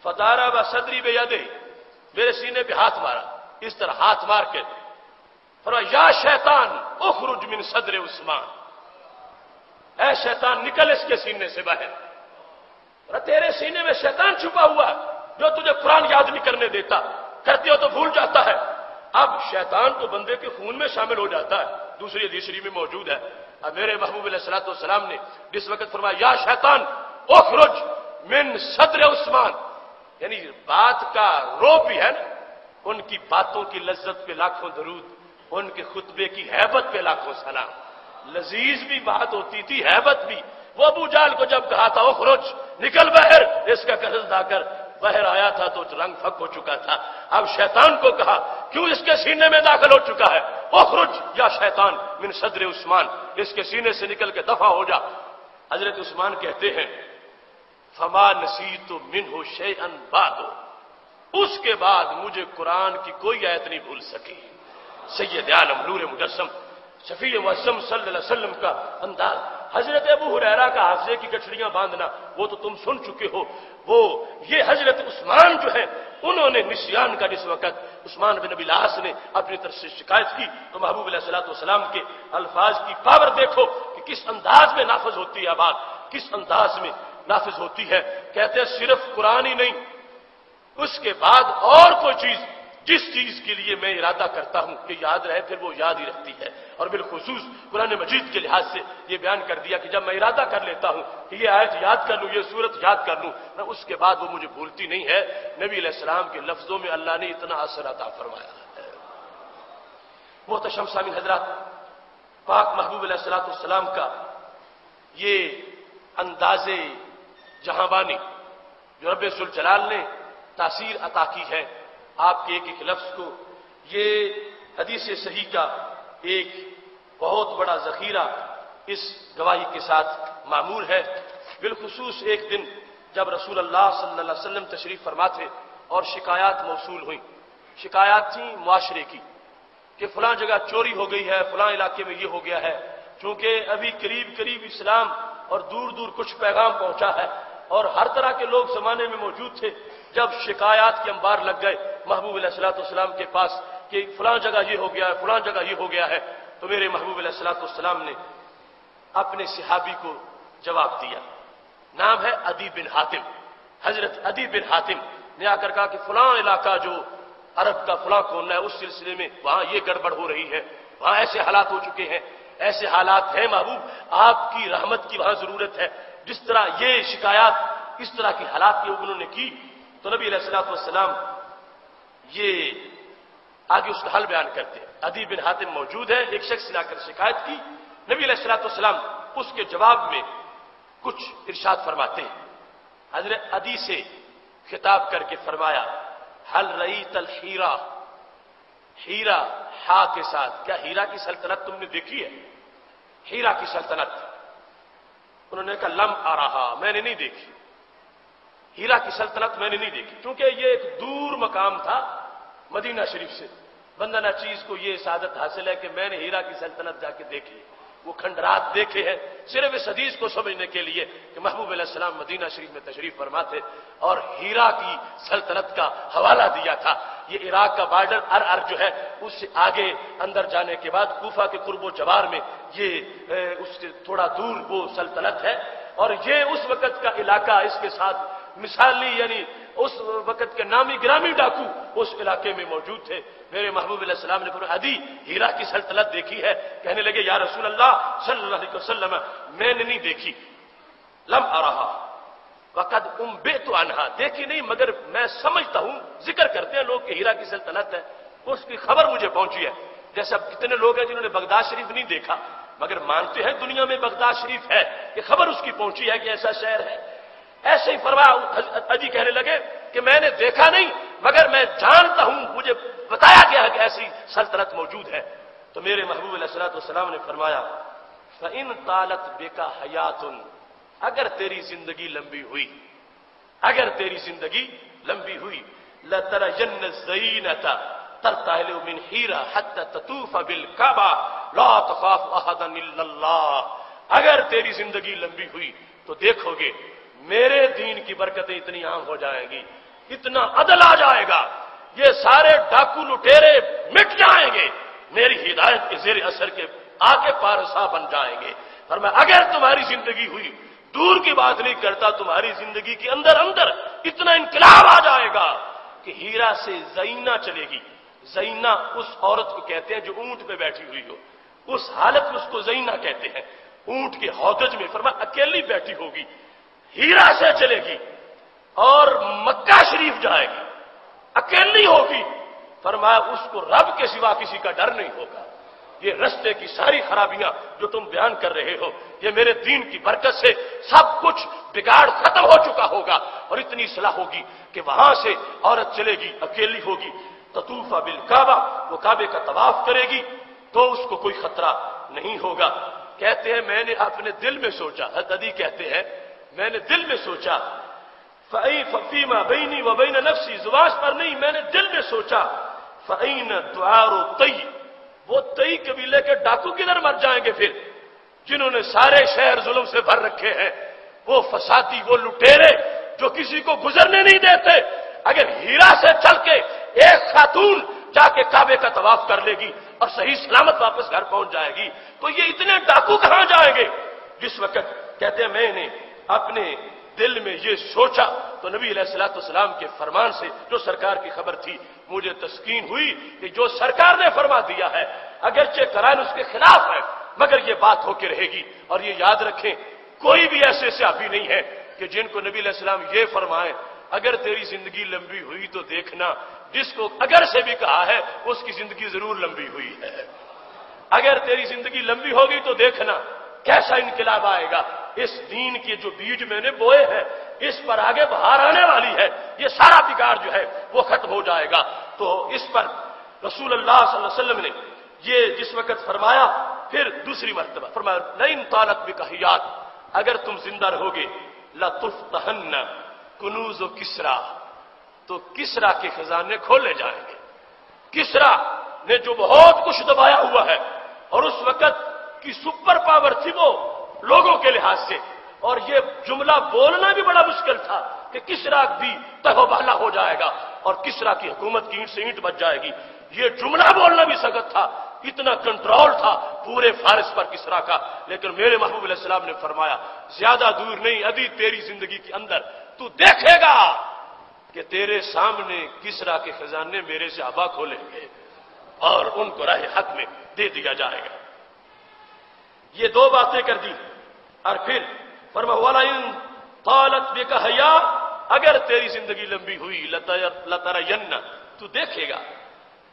فضارب صدری بیدہ، میرے سینے پہ ہاتھ مارا، اس طرح ہاتھ مار کے فرمایا یا شیطان اخرج من صدر عثمان، اے شیطان نکل اس کے سینے سے باہر، تیرے سینے میں شیطان چھپا ہوا جو تجھے قرآن یاد نہیں کرنے دیتا، کرتے ہو تو بھول جاتا ہے۔ اب شیطان تو بندے کے خون میں شامل ہو جاتا ہے، دوسری حدیث شریف میں موجود ہے۔ اب میرے محبوب علیہ الصلوۃ والسلام نے جس وقت فرمایا یا شیطان اخرج من صدر عثمان، یعنی بات کا روپ بھی ہے نا، ان کی باتوں کی لذت پہ لاکھوں درود، ان کے خطبے کی ہیبت پہ لاکھوں سلام، لذیذ بھی بات ہوتی تھی، ہیبت بھی۔ وہ ابو جہل کو جب کہا تھا اخرج نکل باہر، اس کا قرض ادا کر، باہر آیا تھا تو رنگ پھک ہو چکا تھا۔ اب شیطان کو کہا کیوں اس کے سینے میں داخل ہو چکا ہے، اخرج یا شیطان من صدر عثمان، اس کے سینے سے نکل کے دفع ہو جا۔ حضرت عثمان کہتے ہیں فما نسیت منہ شیئا بعد، اس کے بعد مجھے قرآن کی کوئی آیت نہیں بھول سکی۔ سید عالم نور مجسم شفیع معظم صلی اللہ علیہ وسلم کا انداز، حضرت ابو ہریرہ کا حافظے کی گٹھڑیاں باندھنا وہ تو تم سن چکے ہو، وہ یہ حضرت عثمان جو ہے انہوں نے نسیان کا جس وقت عثمان بن ابی العاص نے اپنی طرف سے شکایت کی تو محبوب علیہ الصلوۃ والسلام کے الفاظ کی پاور دیکھو کہ کس انداز میں نافذ ہوتی ہے بات، کس انداز میں نافذ ہوتی ہے۔ کہتے ہیں صرف قرآن ہی نہیں، اس کے بعد اور کوئی چیز جس چیز کے لیے میں ارادہ کرتا ہوں کہ یاد رہے پھر وہ یاد ہی رہتی ہے، اور بالخصوص قرآن مجید کے لحاظ سے یہ بیان کر دیا کہ جب میں ارادہ کر لیتا ہوں کہ یہ آیت یاد کر لوں، یہ سورت یاد کر لوں، اس کے بعد وہ مجھے بھولتی نہیں ہے۔ نبی علیہ السلام کے لفظوں میں اللہ نے اتنا اثر عطا فرمایا ہے۔ محترم سامعین حضرات، پاک محبوب علیہ الصلوۃ والسلام کا یہ انداز جہاں بانی، جو رب ذوالجلال نے تاثیر عطا کی ہے آپ کے ایک ایک لفظ کو، یہ حدیث صحیح کا ایک بہت بڑا ذخیرہ اس گواہی کے ساتھ معمور ہے۔ بالخصوص ایک دن جب رسول اللہ صلی اللہ علیہ وسلم تشریف فرما تھے اور شکایات موصول ہوئیں، شکایات تھیں معاشرے کی کہ فلاں جگہ چوری ہو گئی ہے، فلاں علاقے میں یہ ہو گیا ہے، چونکہ ابھی قریب قریب اسلام اور دور دور کچھ پیغام پہنچا ہے اور ہر طرح کے لوگ زمانے میں موجود تھے۔ جب شکایات کے انبار لگ گئے محبوب علیہ الصلوۃ والسلام کے پاس کہ فلاں جگہ یہ ہو گیا ہے، فلاں جگہ یہ ہو گیا ہے، تو میرے محبوب علیہ الصلوۃ والسلام نے اپنے صحابی کو جواب دیا، نام ہے عدی بن حاتم۔ حضرت عدی بن حاتم نے آ کر کہا کہ فلاں علاقہ جو عرب کا فلاں کون ہے، اس سلسلے میں وہاں یہ گڑبڑ ہو رہی ہے، وہاں ایسے حالات ہو چکے ہیں، ایسے حالات ہیں محبوب، آپ کی رحمت کی وہاں ضرورت ہے۔ جس طرح یہ شکایات اس طرح کی حالات کی انہوں نے کی تو نبی علیہ الصلوۃ والسلام یہ آگے اس کا حل بیان کرتے ہیں۔ عدی بن حاتم موجود ہے، ایک شخص نے آ کر شکایت کی، نبی علیہ الصلوۃ والسلام اس کے جواب میں کچھ ارشاد فرماتے ہیں۔ حضرت عدی سے خطاب کر کے فرمایا، حل رأیت الحیرہ، ہیرا ہا کے ساتھ، کیا ہیرا کی سلطنت تم نے دیکھی ہے؟ ہیرا کی سلطنت، انہوں نے کہا لم ارہا، میں نے نہیں دیکھی، ہیرا کی سلطنت میں نے نہیں دیکھی، کیونکہ یہ ایک دور مقام تھا مدینہ شریف سے، بندہ نہ چیز کو یہ سعادت حاصل ہے کہ میں نے ہیرا کی سلطنت جا کے دیکھی، وہ کھنڈرات دیکھے ہیں صرف اس حدیث کو سمجھنے کے لیے کہ محبوب علیہ السلام مدینہ شریف میں تشریف فرما تھے اور ہیرا کی سلطنت کا حوالہ دیا تھا۔ یہ عراق کا بارڈر ار جو ہے اس سے آگے اندر جانے کے بعد کوفہ کے قرب و جوار میں یہ اس سے تھوڑا دور وہ سلطنت ہے، اور یہ اس وقت کا علاقہ، اس کے ساتھ مثالی یعنی اس وقت کے نامی گرامی ڈاکو اس علاقے میں موجود تھے۔ میرے محبوب علیہ السلام نے فرمایا عدی ہیرا کی سلطنت دیکھی ہے؟ کہنے لگے یا رسول اللہ صلی اللہ علیہ وسلم میں نے نہیں دیکھی، لم ارہا وقد انبئت عنہا، دیکھی نہیں مگر میں سمجھتا ہوں، ذکر کرتے ہیں لوگ کہ ہیرا کی سلطنت ہے، اس کی خبر مجھے پہنچی ہے۔ جیسے اب کتنے لوگ ہیں جنہوں نے بغداد شریف نہیں دیکھا مگر مانتے ہیں دنیا میں بغداد شریف ہے، کہ خبر اس کی پہنچی ہے کہ ایسا شہر ہے۔ ایسے ہی فرمایا عدی کہنے لگے کہ میں نے دیکھا نہیں مگر میں جانتا ہوں، مجھے بتایا گیا ہے کہ ایسی سلطنت موجود ہے۔ تو میرے محبوب علیہ الصلوۃ والسلام نے فرمایا فَإِن طَالَتْ بِكَ حَيَاتٌ، اگر تیری زندگی لمبی ہوئی، اگر تیری زندگی لمبی ہوئی، لَتَرَيَنَّ الزَّيْنَةَ تَرْتَحِلُ مِنْ حِيرَةَ حَتَّى تَطُوفَ بِالْكَعْبَةِ لَا تَخَافُ أَحَدًا إِلَّا اللَّهَ، اگر تیری زندگی لمبی ہوئی تو دیکھو گے میرے دین کی برکتیں اتنی عام ہو جائیں گی، اتنا عدل آ جائے گا، یہ سارے ڈاکو لٹیرے مٹ جائیں گے، میری ہدایت کے زیر اثر کے آگے پارسا بن جائیں گے۔ فرمایا اگر تمہاری زندگی ہوئی، دور کی بات نہیں کرتا، تمہاری زندگی کے اندر اندر اتنا انقلاب آ جائے گا کہ ہیرا سے زینہ چلے گی۔ زینہ اس عورت کو کہتے ہیں جو اونٹ پہ بیٹھی ہوئی ہو، اس حالت میں اس کو زینہ کہتے ہیں، اونٹ کے ہودج میں۔ فرمایا اکیلی بیٹھی ہوگی، ہیرا سے چلے گی اور مکہ شریف جائے گی، اکیلی ہوگی۔ فرمایا اس کو رب کے سوا کسی کا ڈر نہیں ہوگا۔ یہ رستے کی ساری خرابیاں جو تم بیان کر رہے ہو، یہ میرے دین کی برکت سے سب کچھ بگاڑ ختم ہو چکا ہوگا، اور اتنی اصلاح ہوگی کہ وہاں سے عورت چلے گی، اکیلی ہوگی، تطوف بالکعبہ، وہ کعبے کا طواف کرے گی تو اس کو کوئی خطرہ نہیں ہوگا۔ کہتے ہیں میں نے اپنے دل میں سوچا، حضرت عدی کہتے ہیں میں نے دل میں سوچا، فَفِيمَا بَيْنِي وَبَيْنَ نَفْسِي، زبان پر نہیں، میں نے دل میں سوچا، فَأَيْنَ دُعَارُ طَيْ، وہ تئی قبیلے کے ڈاکو کدھر مر جائیں گے پھر، جنہوں نے سارے شہر ظلم سے بھر رکھے ہیں، وہ فسادی، وہ لٹیرے جو کسی کو گزرنے نہیں دیتے۔ اگر ہیرا سے چل کے ایک خاتون جا کے کعبے کا طواف کر لے گی اور صحیح سلامت واپس گھر پہنچ جائے گی تو یہ اتنے ڈاکو کہاں جائیں گے؟ جس وقت کہتے ہیں میں نے اپنے دل میں یہ سوچا تو نبی علیہ الصلوۃ والسلام کے فرمان سے جو سرکار کی خبر تھی مجھے تسکین ہوئی کہ جو سرکار نے فرما دیا ہے اگرچہ قرآن اس کے خلاف ہے مگر یہ بات ہو کے رہے گی۔ اور یہ یاد رکھیں کوئی بھی ایسے صحابی نہیں ہے کہ جن کو نبی علیہ السلام یہ فرمائے اگر تیری زندگی لمبی ہوئی تو دیکھنا، جس کو اگر سے بھی کہا ہے اس کی زندگی ضرور لمبی ہوئی ہے۔ اگر تیری زندگی لمبی ہوگی تو دیکھنا کیسا انقلاب آئے گا۔ اس دین کے جو بیج میں نے بوئے ہیں اس پر آگے بہار آنے والی ہے، یہ سارا بگاڑ جو ہے وہ ختم ہو جائے گا۔ تو اس پر رسول اللہ صلی اللہ علیہ وسلم نے یہ جس وقت فرمایا، پھر دوسری مرتبہ فرمایا لئن طالت بک حیات، اگر تم زندہ رہو گے لتفتحن کنوز کسریٰ، تو کسریٰ کے خزانے کھولے جائیں گے۔ کسریٰ نے جو بہت کچھ دبایا ہوا ہے اور اس وقت کی سپر پاور تھی وہ لوگوں کے لحاظ سے، اور یہ جملہ بولنا بھی بڑا مشکل تھا کہ کسریٰ بھی تہو بہلا ہو جائے گا اور کسریٰ کی حکومت کی اینٹ سے اینٹ بچ جائے گی، یہ جملہ بولنا بھی سخت تھا، اتنا کنٹرول تھا پورے فارس پر کسریٰ کا۔ لیکن میرے محبوب علیہ السلام نے فرمایا زیادہ دور نہیں عدی تیری زندگی کے اندر تو دیکھے گا کہ تیرے سامنے کسریٰ کے خزانے میرے صحابہ کھولیں گے اور ان کو راہ حق میں دے دیا جائے گا۔ یہ دو باتیں کر دی، اور پھر فرمایا وَلَئِن طَالَتْ بِكَ حَیَاء، اگر تیری زندگی لمبی ہوئی لَتَرَيَنَّ، تو دیکھے گا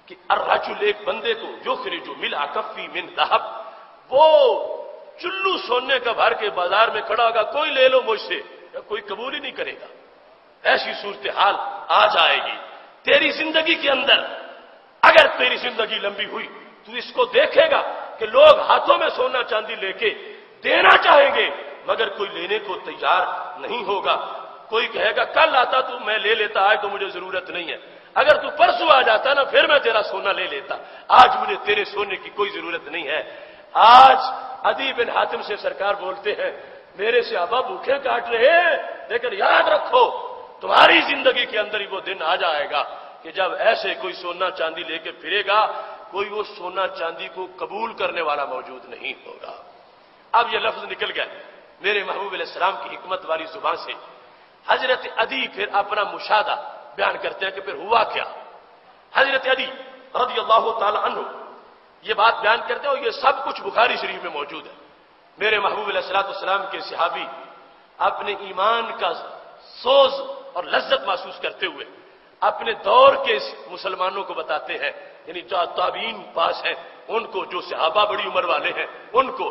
کہ الرجل، ایک بندے کو یخرج ملء کفی من ذهب، وہ چلو سونے کا بھر کے بازار میں کھڑا ہوگا، کوئی لے لو مجھ سے، کوئی قبول ہی نہیں کرے گا۔ ایسی صورتحال آ جائے گی تیری زندگی کے اندر۔ اگر تیری زندگی لمبی ہوئی تو اس کو دیکھے گا کہ لوگ ہاتھوں میں سونا چاندی لے کے دینا چاہیں گے مگر کوئی لینے کو تیار نہیں ہوگا۔ کوئی کہے گا کل آتا تو میں لے لیتا، آج تو مجھے ضرورت نہیں ہے، اگر تو پرسوں آ جاتا نا پھر میں تیرا سونا لے لیتا، آج مجھے تیرے سونے کی کوئی ضرورت نہیں ہے۔ آج عدی بن حاتم سے سرکار بولتے ہیں میرے صحابہ بھوکے کاٹ رہے ہیں، لیکن یاد رکھو تمہاری زندگی کے اندر ہی وہ دن آ جائے گا کہ جب ایسے کوئی سونا چاندی لے کے پھرے گا، کوئی وہ سونا چاندی کو قبول کرنے والا موجود نہیں ہوگا۔ اب یہ لفظ نکل گیا میرے محبوب علیہ السلام کی حکمت والی زبان سے۔ حضرت عدی پھر اپنا مشاہدہ بیان کرتے ہیں کہ پھر ہوا کیا۔ حضرت عدی رضی اللہ تعالی عنہ یہ بات بیان کرتے ہیں اور یہ سب کچھ بخاری شریف میں موجود ہے۔ میرے محبوب علیہ السلام کے صحابی اپنے ایمان کا سوز اور لذت محسوس کرتے ہوئے اپنے دور کے مسلمانوں کو بتاتے ہیں، یعنی جو تابعین پاس ہیں ان کو، جو صحابہ بڑی عمر والے ہیں ان کو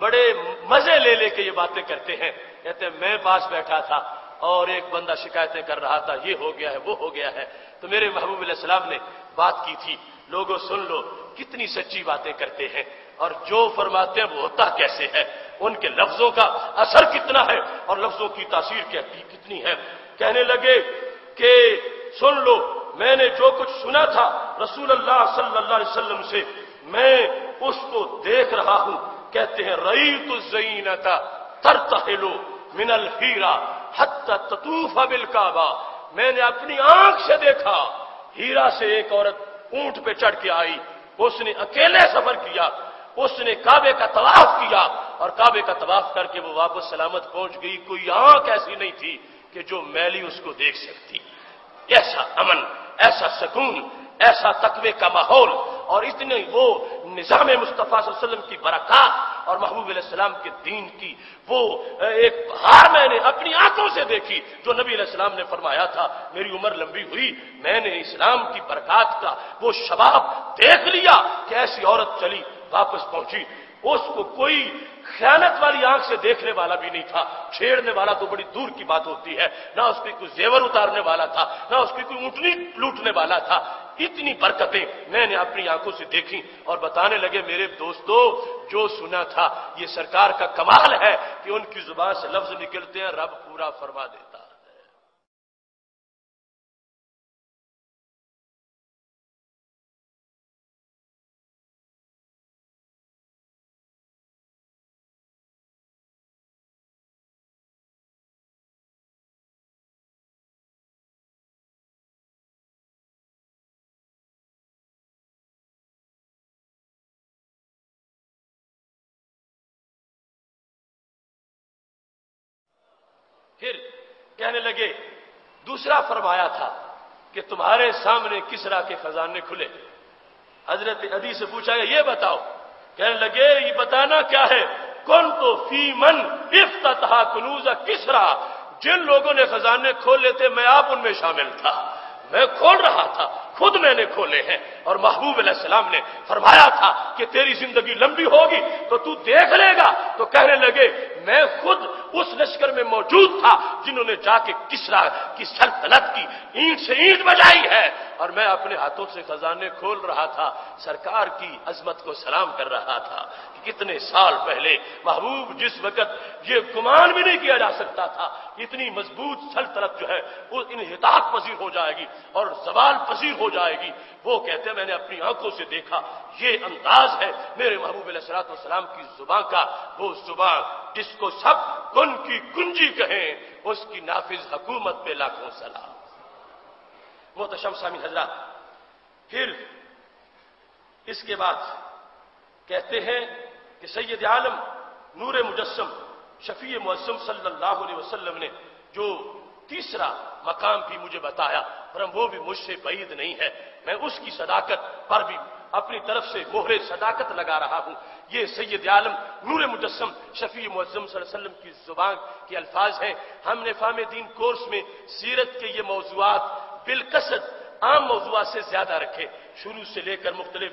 بڑے مزے لے لے کے یہ باتیں کرتے ہیں۔ کہتے ہیں میں پاس بیٹھا تھا اور ایک بندہ شکایتیں کر رہا تھا، یہ ہو گیا ہے وہ ہو گیا ہے، تو میرے محبوب علیہ السلام نے بات کی تھی، لوگوں سن لو کتنی سچی باتیں کرتے ہیں اور جو فرماتے ہیں وہ ہوتا کیسے ہے، ان کے لفظوں کا اثر کتنا ہے اور لفظوں کی تاثیر کتنی ہے۔ کہنے لگے کہ سن لو میں نے جو کچھ سنا تھا رسول اللہ صلی اللہ علیہ وسلم سے میں اس کو دیکھ رہا ہوں۔ کہتے ہیں رأیت الزینۃ ترتحل من الحیرہ حتی تطوف بالکعبہ، میں نے اپنی آنکھ سے دیکھا ہیرا سے ایک عورت اونٹ پہ چڑھ کے آئی، اس نے اکیلے سفر کیا، اس نے کعبے کا طواف کیا اور کعبے کا طواف کر کے وہ واپس سلامت پہنچ گئی۔ کوئی آنکھ ایسی نہیں تھی کہ جو میلی اس کو دیکھ سکتی۔ ایسا امن، ایسا سکون، ایسا تقوی کا ماحول اور اتنے وہ نظام مصطفیٰ صلی اللہ علیہ وسلم کی برکات اور محبوب علیہ السلام کے دین کی وہ ایک بہار میں نے اپنی آنکھوں سے دیکھی، جو نبی علیہ السلام نے فرمایا تھا میری عمر لمبی ہوئی میں نے اسلام کی برکات کا وہ شباب دیکھ لیا کہ ایسی عورت چلی واپس پہنچی، اس کو کوئی خیانت والی آنکھ سے دیکھنے والا بھی نہیں تھا، چھیڑنے والا تو بڑی دور کی بات ہوتی ہے، نہ اس کی کوئی زیور اتارنے والا تھا، نہ اس کی کوئی اونٹنی لوٹنے والا تھا۔ اتنی برکتیں میں نے اپنی آنکھوں سے دیکھی اور بتانے لگے میرے دوستو جو سنا تھا یہ سرکار کا کمال ہے کہ ان کی زبان سے لفظ نکلتے ہیں رب پورا فرما دیتا ہے۔ پھر کہنے لگے دوسرا فرمایا تھا کہ تمہارے سامنے کسریٰ کے خزانے کھلے۔ حضرت عدی سے پوچھا گیا یہ بتاؤ، کہنے لگے یہ بتانا کیا ہے، کنت فی من افتتح کنوز کسریٰ، جن لوگوں نے خزانے کھول لیتے میں آپ ان میں شامل تھا، میں کھول رہا تھا خود میں نے کھولے ہیں، اور محبوب علیہ السلام نے فرمایا تھا کہ تیری زندگی لمبی ہوگی تو تو دیکھ لے گا، تو کہنے لگے میں خود اس لشکر میں موجود تھا جنہوں نے جا کے کسریٰ کی سلطنت کی اینٹ سے اینٹ بجائی ہے، اور میں اپنے ہاتھوں سے خزانے کھول رہا تھا، سرکار کی عظمت کو سلام کر رہا تھا کہ کتنے سال پہلے محبوب جس وقت یہ گمان بھی نہیں کیا جا سکتا تھا اتنی مضبوط سلطنت جو ہے وہ انحطاط پذیر ہو جائے گی اور زوال پذیر ہو جائے گی، وہ کہتے ہیں میں نے اپنی آنکھوں سے دیکھا۔ یہ انداز ہے میرے محبوب علیہ الصلوۃ والسلام کی زبان کا، وہ زبان جس کو سب کن کی کنجی کہیں، اس کی نافذ حکومت پہ لاکھوں سلام۔ محتشم سامعین حضرات، پھر اس کے بعد کہتے ہیں کہ سید عالم نور مجسم شفیع معظم صلی اللہ علیہ وسلم نے جو تیسرا مقام بھی مجھے بتایا، پر وہ بھی مجھ سے بعید نہیں ہے، میں اس کی صداقت پر بھی اپنی طرف سے مہر صداقت لگا رہا ہوں۔ یہ سید عالم نور مجسم شفیع معظم صلی اللہ علیہ وسلم کی زبان کے الفاظ ہیں۔ ہم نے فہم دین کورس میں سیرت کے یہ موضوعات بالقصد عام موضوعات سے زیادہ رکھے، شروع سے لے کر مختلف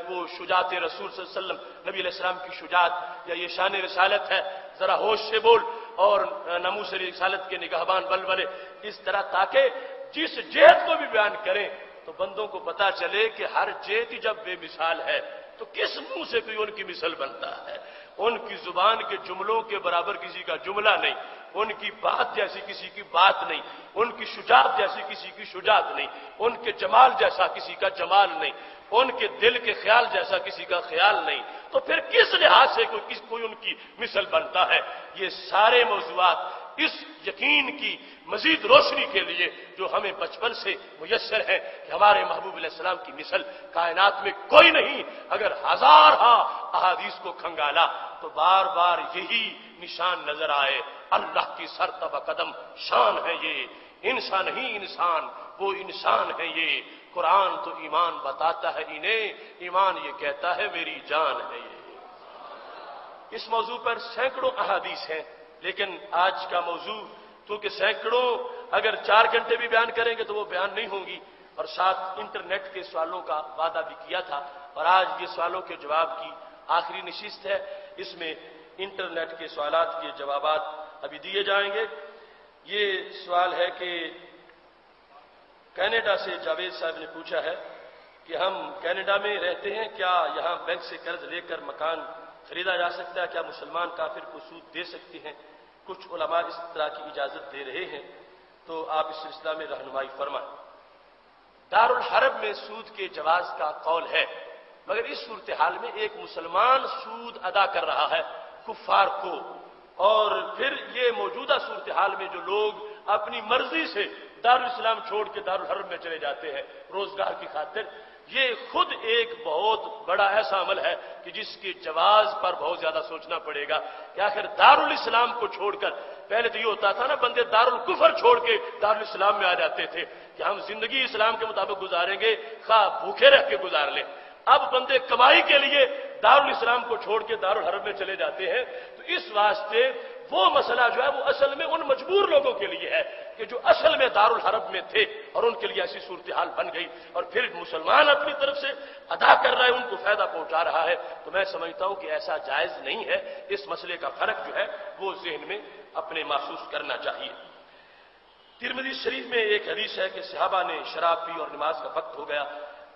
وہ شجاعت رسول صلی اللہ علیہ وسلم، نبی علیہ السلام کی شجاعت، یا یہ شان رسالت ہے ذرا ہوش سے بول، اور ناموس رسالت کے نگہبان بلبلے، اس طرح تاکہ جس جہت کو بھی بیان کریں تو بندوں کو پتا چلے کہ ہر جہت ہی جب بے مثال ہے تو کس منہ سے کوئی ان کی مثال بنتا ہے۔ ان کی زبان کے جملوں کے برابر کسی کا جملہ نہیں، ان کی بات جیسی کسی کی بات نہیں، ان کی شجاعت جیسی کسی کی شجاعت نہیں، ان کے جمال جیسا کسی کا جمال نہیں، ان کے دل کے خیال جیسا کسی کا خیال نہیں، تو پھر کس لحاظ سے کوئی ان کی مثل بنتا ہے؟ یہ سارے موضوعات اس یقین کی مزید روشنی کے لیے جو ہمیں بچپن سے میسر ہے کہ ہمارے محبوب علیہ السلام کی مثل کائنات میں کوئی نہیں۔ اگر ہزار احادیث کو کھنگالا تو بار بار یہی نشان نظر آئے، اللہ کی سرتبہ قدم شان ہے یہ، انسان ہی انسان، وہ انسان ہے یہ، قرآن تو ایمان بتاتا ہے انہیں، ایمان یہ کہتا ہے میری جان ہے یہ۔ اس موضوع پر سینکڑوں احادیث ہیں، لیکن آج کا موضوع کیونکہ سینکڑوں اگر 4 گھنٹے بھی بیان کریں گے تو وہ بیان نہیں ہوں گی، اور ساتھ انٹرنیٹ کے سوالوں کا وعدہ بھی کیا تھا، اور آج یہ سوالوں کے جواب کی آخری نشست ہے، اس میں انٹرنیٹ کے سوالات کے جوابات ابھی دیے جائیں گے۔ یہ سوال ہے کہ کینیڈا سے جاوید صاحب نے پوچھا ہے کہ ہم کینیڈا میں رہتے ہیں، کیا یہاں بینک سے قرض لے کر مکان خریدا جا سکتا ہے؟ کیا مسلمان کافر کو سود دے سکتے ہیں؟ کچھ علماء اس طرح کی اجازت دے رہے ہیں، تو آپ اس سلسلہ میں رہنمائی فرمائیں۔ دارالحرب میں سود کے جواز کا قول ہے، مگر اس صورتحال میں ایک مسلمان سود ادا کر رہا ہے کفار کو، اور پھر یہ موجودہ صورتحال میں جو لوگ اپنی مرضی سے دارالاسلام چھوڑ کے دارالحرب میں چلے جاتے ہیں روزگار کی خاطر، یہ خود ایک بہت بڑا ایسا عمل ہے کہ جس کے جواز پر بہت زیادہ سوچنا پڑے گا کہ آخر دارالاسلام کو چھوڑ کر، پہلے تو یہ ہوتا تھا نا بندے دارالکفر چھوڑ کے دارالاسلام میں آ جاتے تھے کہ ہم زندگی اسلام کے مطابق گزاریں گے، خواہ بھوکے رہ کے گزار لیں۔ اب بندے کمائی کے لیے دارالاسلام کو چھوڑ کے دارالحرب میں چلے جاتے ہیں، تو اس واسطے وہ مسئلہ جو ہے وہ اصل میں ان مجبور لوگوں کے لیے ہے کہ جو اصل میں دارالحرب میں تھے، اور ان کے لیے ایسی صورتحال بن گئی، اور پھر مسلمان اپنی طرف سے ادا کر رہا ہے، ان کو فائدہ پہنچا رہا ہے، تو میں سمجھتا ہوں کہ ایسا جائز نہیں ہے۔ اس مسئلے کا فرق جو ہے وہ ذہن میں اپنے محسوس کرنا چاہیے۔ ترمذی شریف میں ایک حدیث ہے کہ صحابہ نے شراب پی اور نماز کا وقت ہو گیا،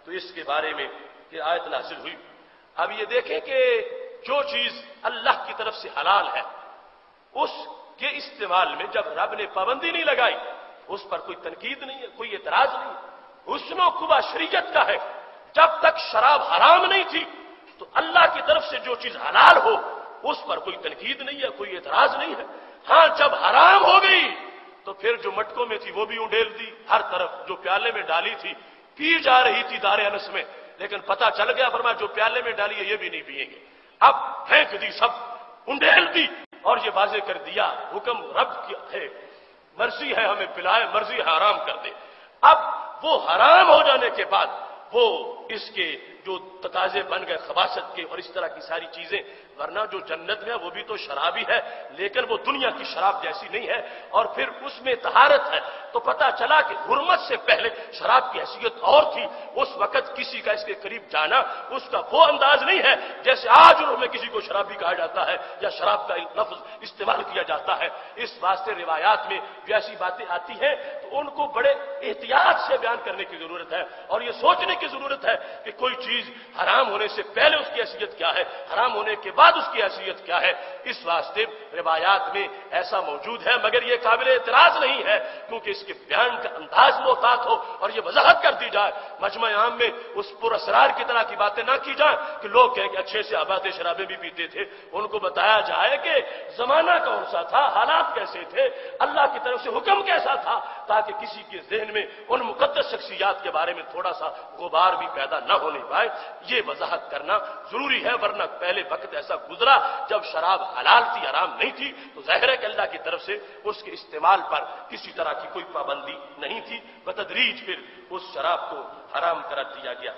تو اس کے بارے میں کہ آیت نازل ہوئی۔ اب یہ دیکھیں کہ جو چیز اللہ کی طرف سے حلال ہے اس کے استعمال میں جب رب نے پابندی نہیں لگائی، اس پر کوئی تنقید نہیں ہے، کوئی اعتراض نہیں۔ حسن و خوبا شریعت کا ہے، جب تک شراب حرام نہیں تھی تو اللہ کی طرف سے جو چیز حلال ہو اس پر کوئی تنقید نہیں ہے، کوئی اعتراض نہیں ہے۔ ہاں جب حرام ہو گئی تو پھر جو مٹکوں میں تھی وہ بھی اڈیل دی، ہر طرف جو پیالے میں ڈالی تھی پی جا رہی تھی دار انس میں، لیکن پتہ چل گیا فرمایا جو پیالے میں ڈالی ہے یہ بھی نہیں پیئیں گے، اب پھینک دی، سب انڈیل دی، اور یہ واضح کر دیا حکم رب کی ہے، مرضی ہے ہمیں پلائے، مرضی ہے حرام کر دے۔ اب وہ حرام ہو جانے کے بعد وہ اس کے جو تقاضے بن گئے خباثت کے اور اس طرح کی ساری چیزیں، ورنہ جو جنت میں وہ بھی تو شراب ہی ہے، لیکن وہ دنیا کی شراب جیسی نہیں ہے، اور پھر اس میں طہارت ہے۔ تو پتہ چلا کہ حرمت سے پہلے شراب کی حیثیت اور تھی، اس وقت کسی کا اس کے قریب جانا اس کا وہ انداز نہیں ہے جیسے آج میں کسی کو شرابی کہا جاتا ہے یا شراب کا لفظ استعمال کیا جاتا ہے۔ اس واسطے روایات میں جو ایسی باتیں آتی ہیں تو ان کو بڑے احتیاط سے بیان کرنے کی ضرورت ہے، اور یہ سوچنے کی ضرورت ہے کہ کوئی چیز حرام ہونے سے پہلے اس کی حیثیت کیا ہے، حرام ہونے کے بعد اس کی حیثیت کیا ہے۔ اس واسطے روایات میں ایسا موجود ہے، مگر یہ قابل اعتراض نہیں ہے کیونکہ اس کے بیان کا انداز محتاط ہو اور یہ وضاحت کر دی جائے، مجمع عام میں اس پر اسرار کی طرح کی باتیں نہ کی جائیں کہ لوگ کہیں کہ اچھے سے آباد شرابیں بھی پیتے تھے۔ ان کو بتایا جائے کہ زمانہ کون سا تھا، حالات کیسے تھے، اللہ کی طرف سے حکم کیسا تھا، تاکہ کسی کے ذہن میں ان مقدس شخصیات کے بارے میں تھوڑا سا غبار بھی پیدا نہ ہونے پائے۔ یہ وضاحت کرنا ضروری ہے، ورنہ پہلے وقت ایسا گزرا جب شراب حلال تھی، حرام نہیں تھی، تو ظاہر ہے کہ اللہ کی طرف سے اس کے استعمال پر کسی طرح کی کوئی پابندی نہیں تھی، بتدریج پھر اس شراب کو حرام قرار دیا گیا۔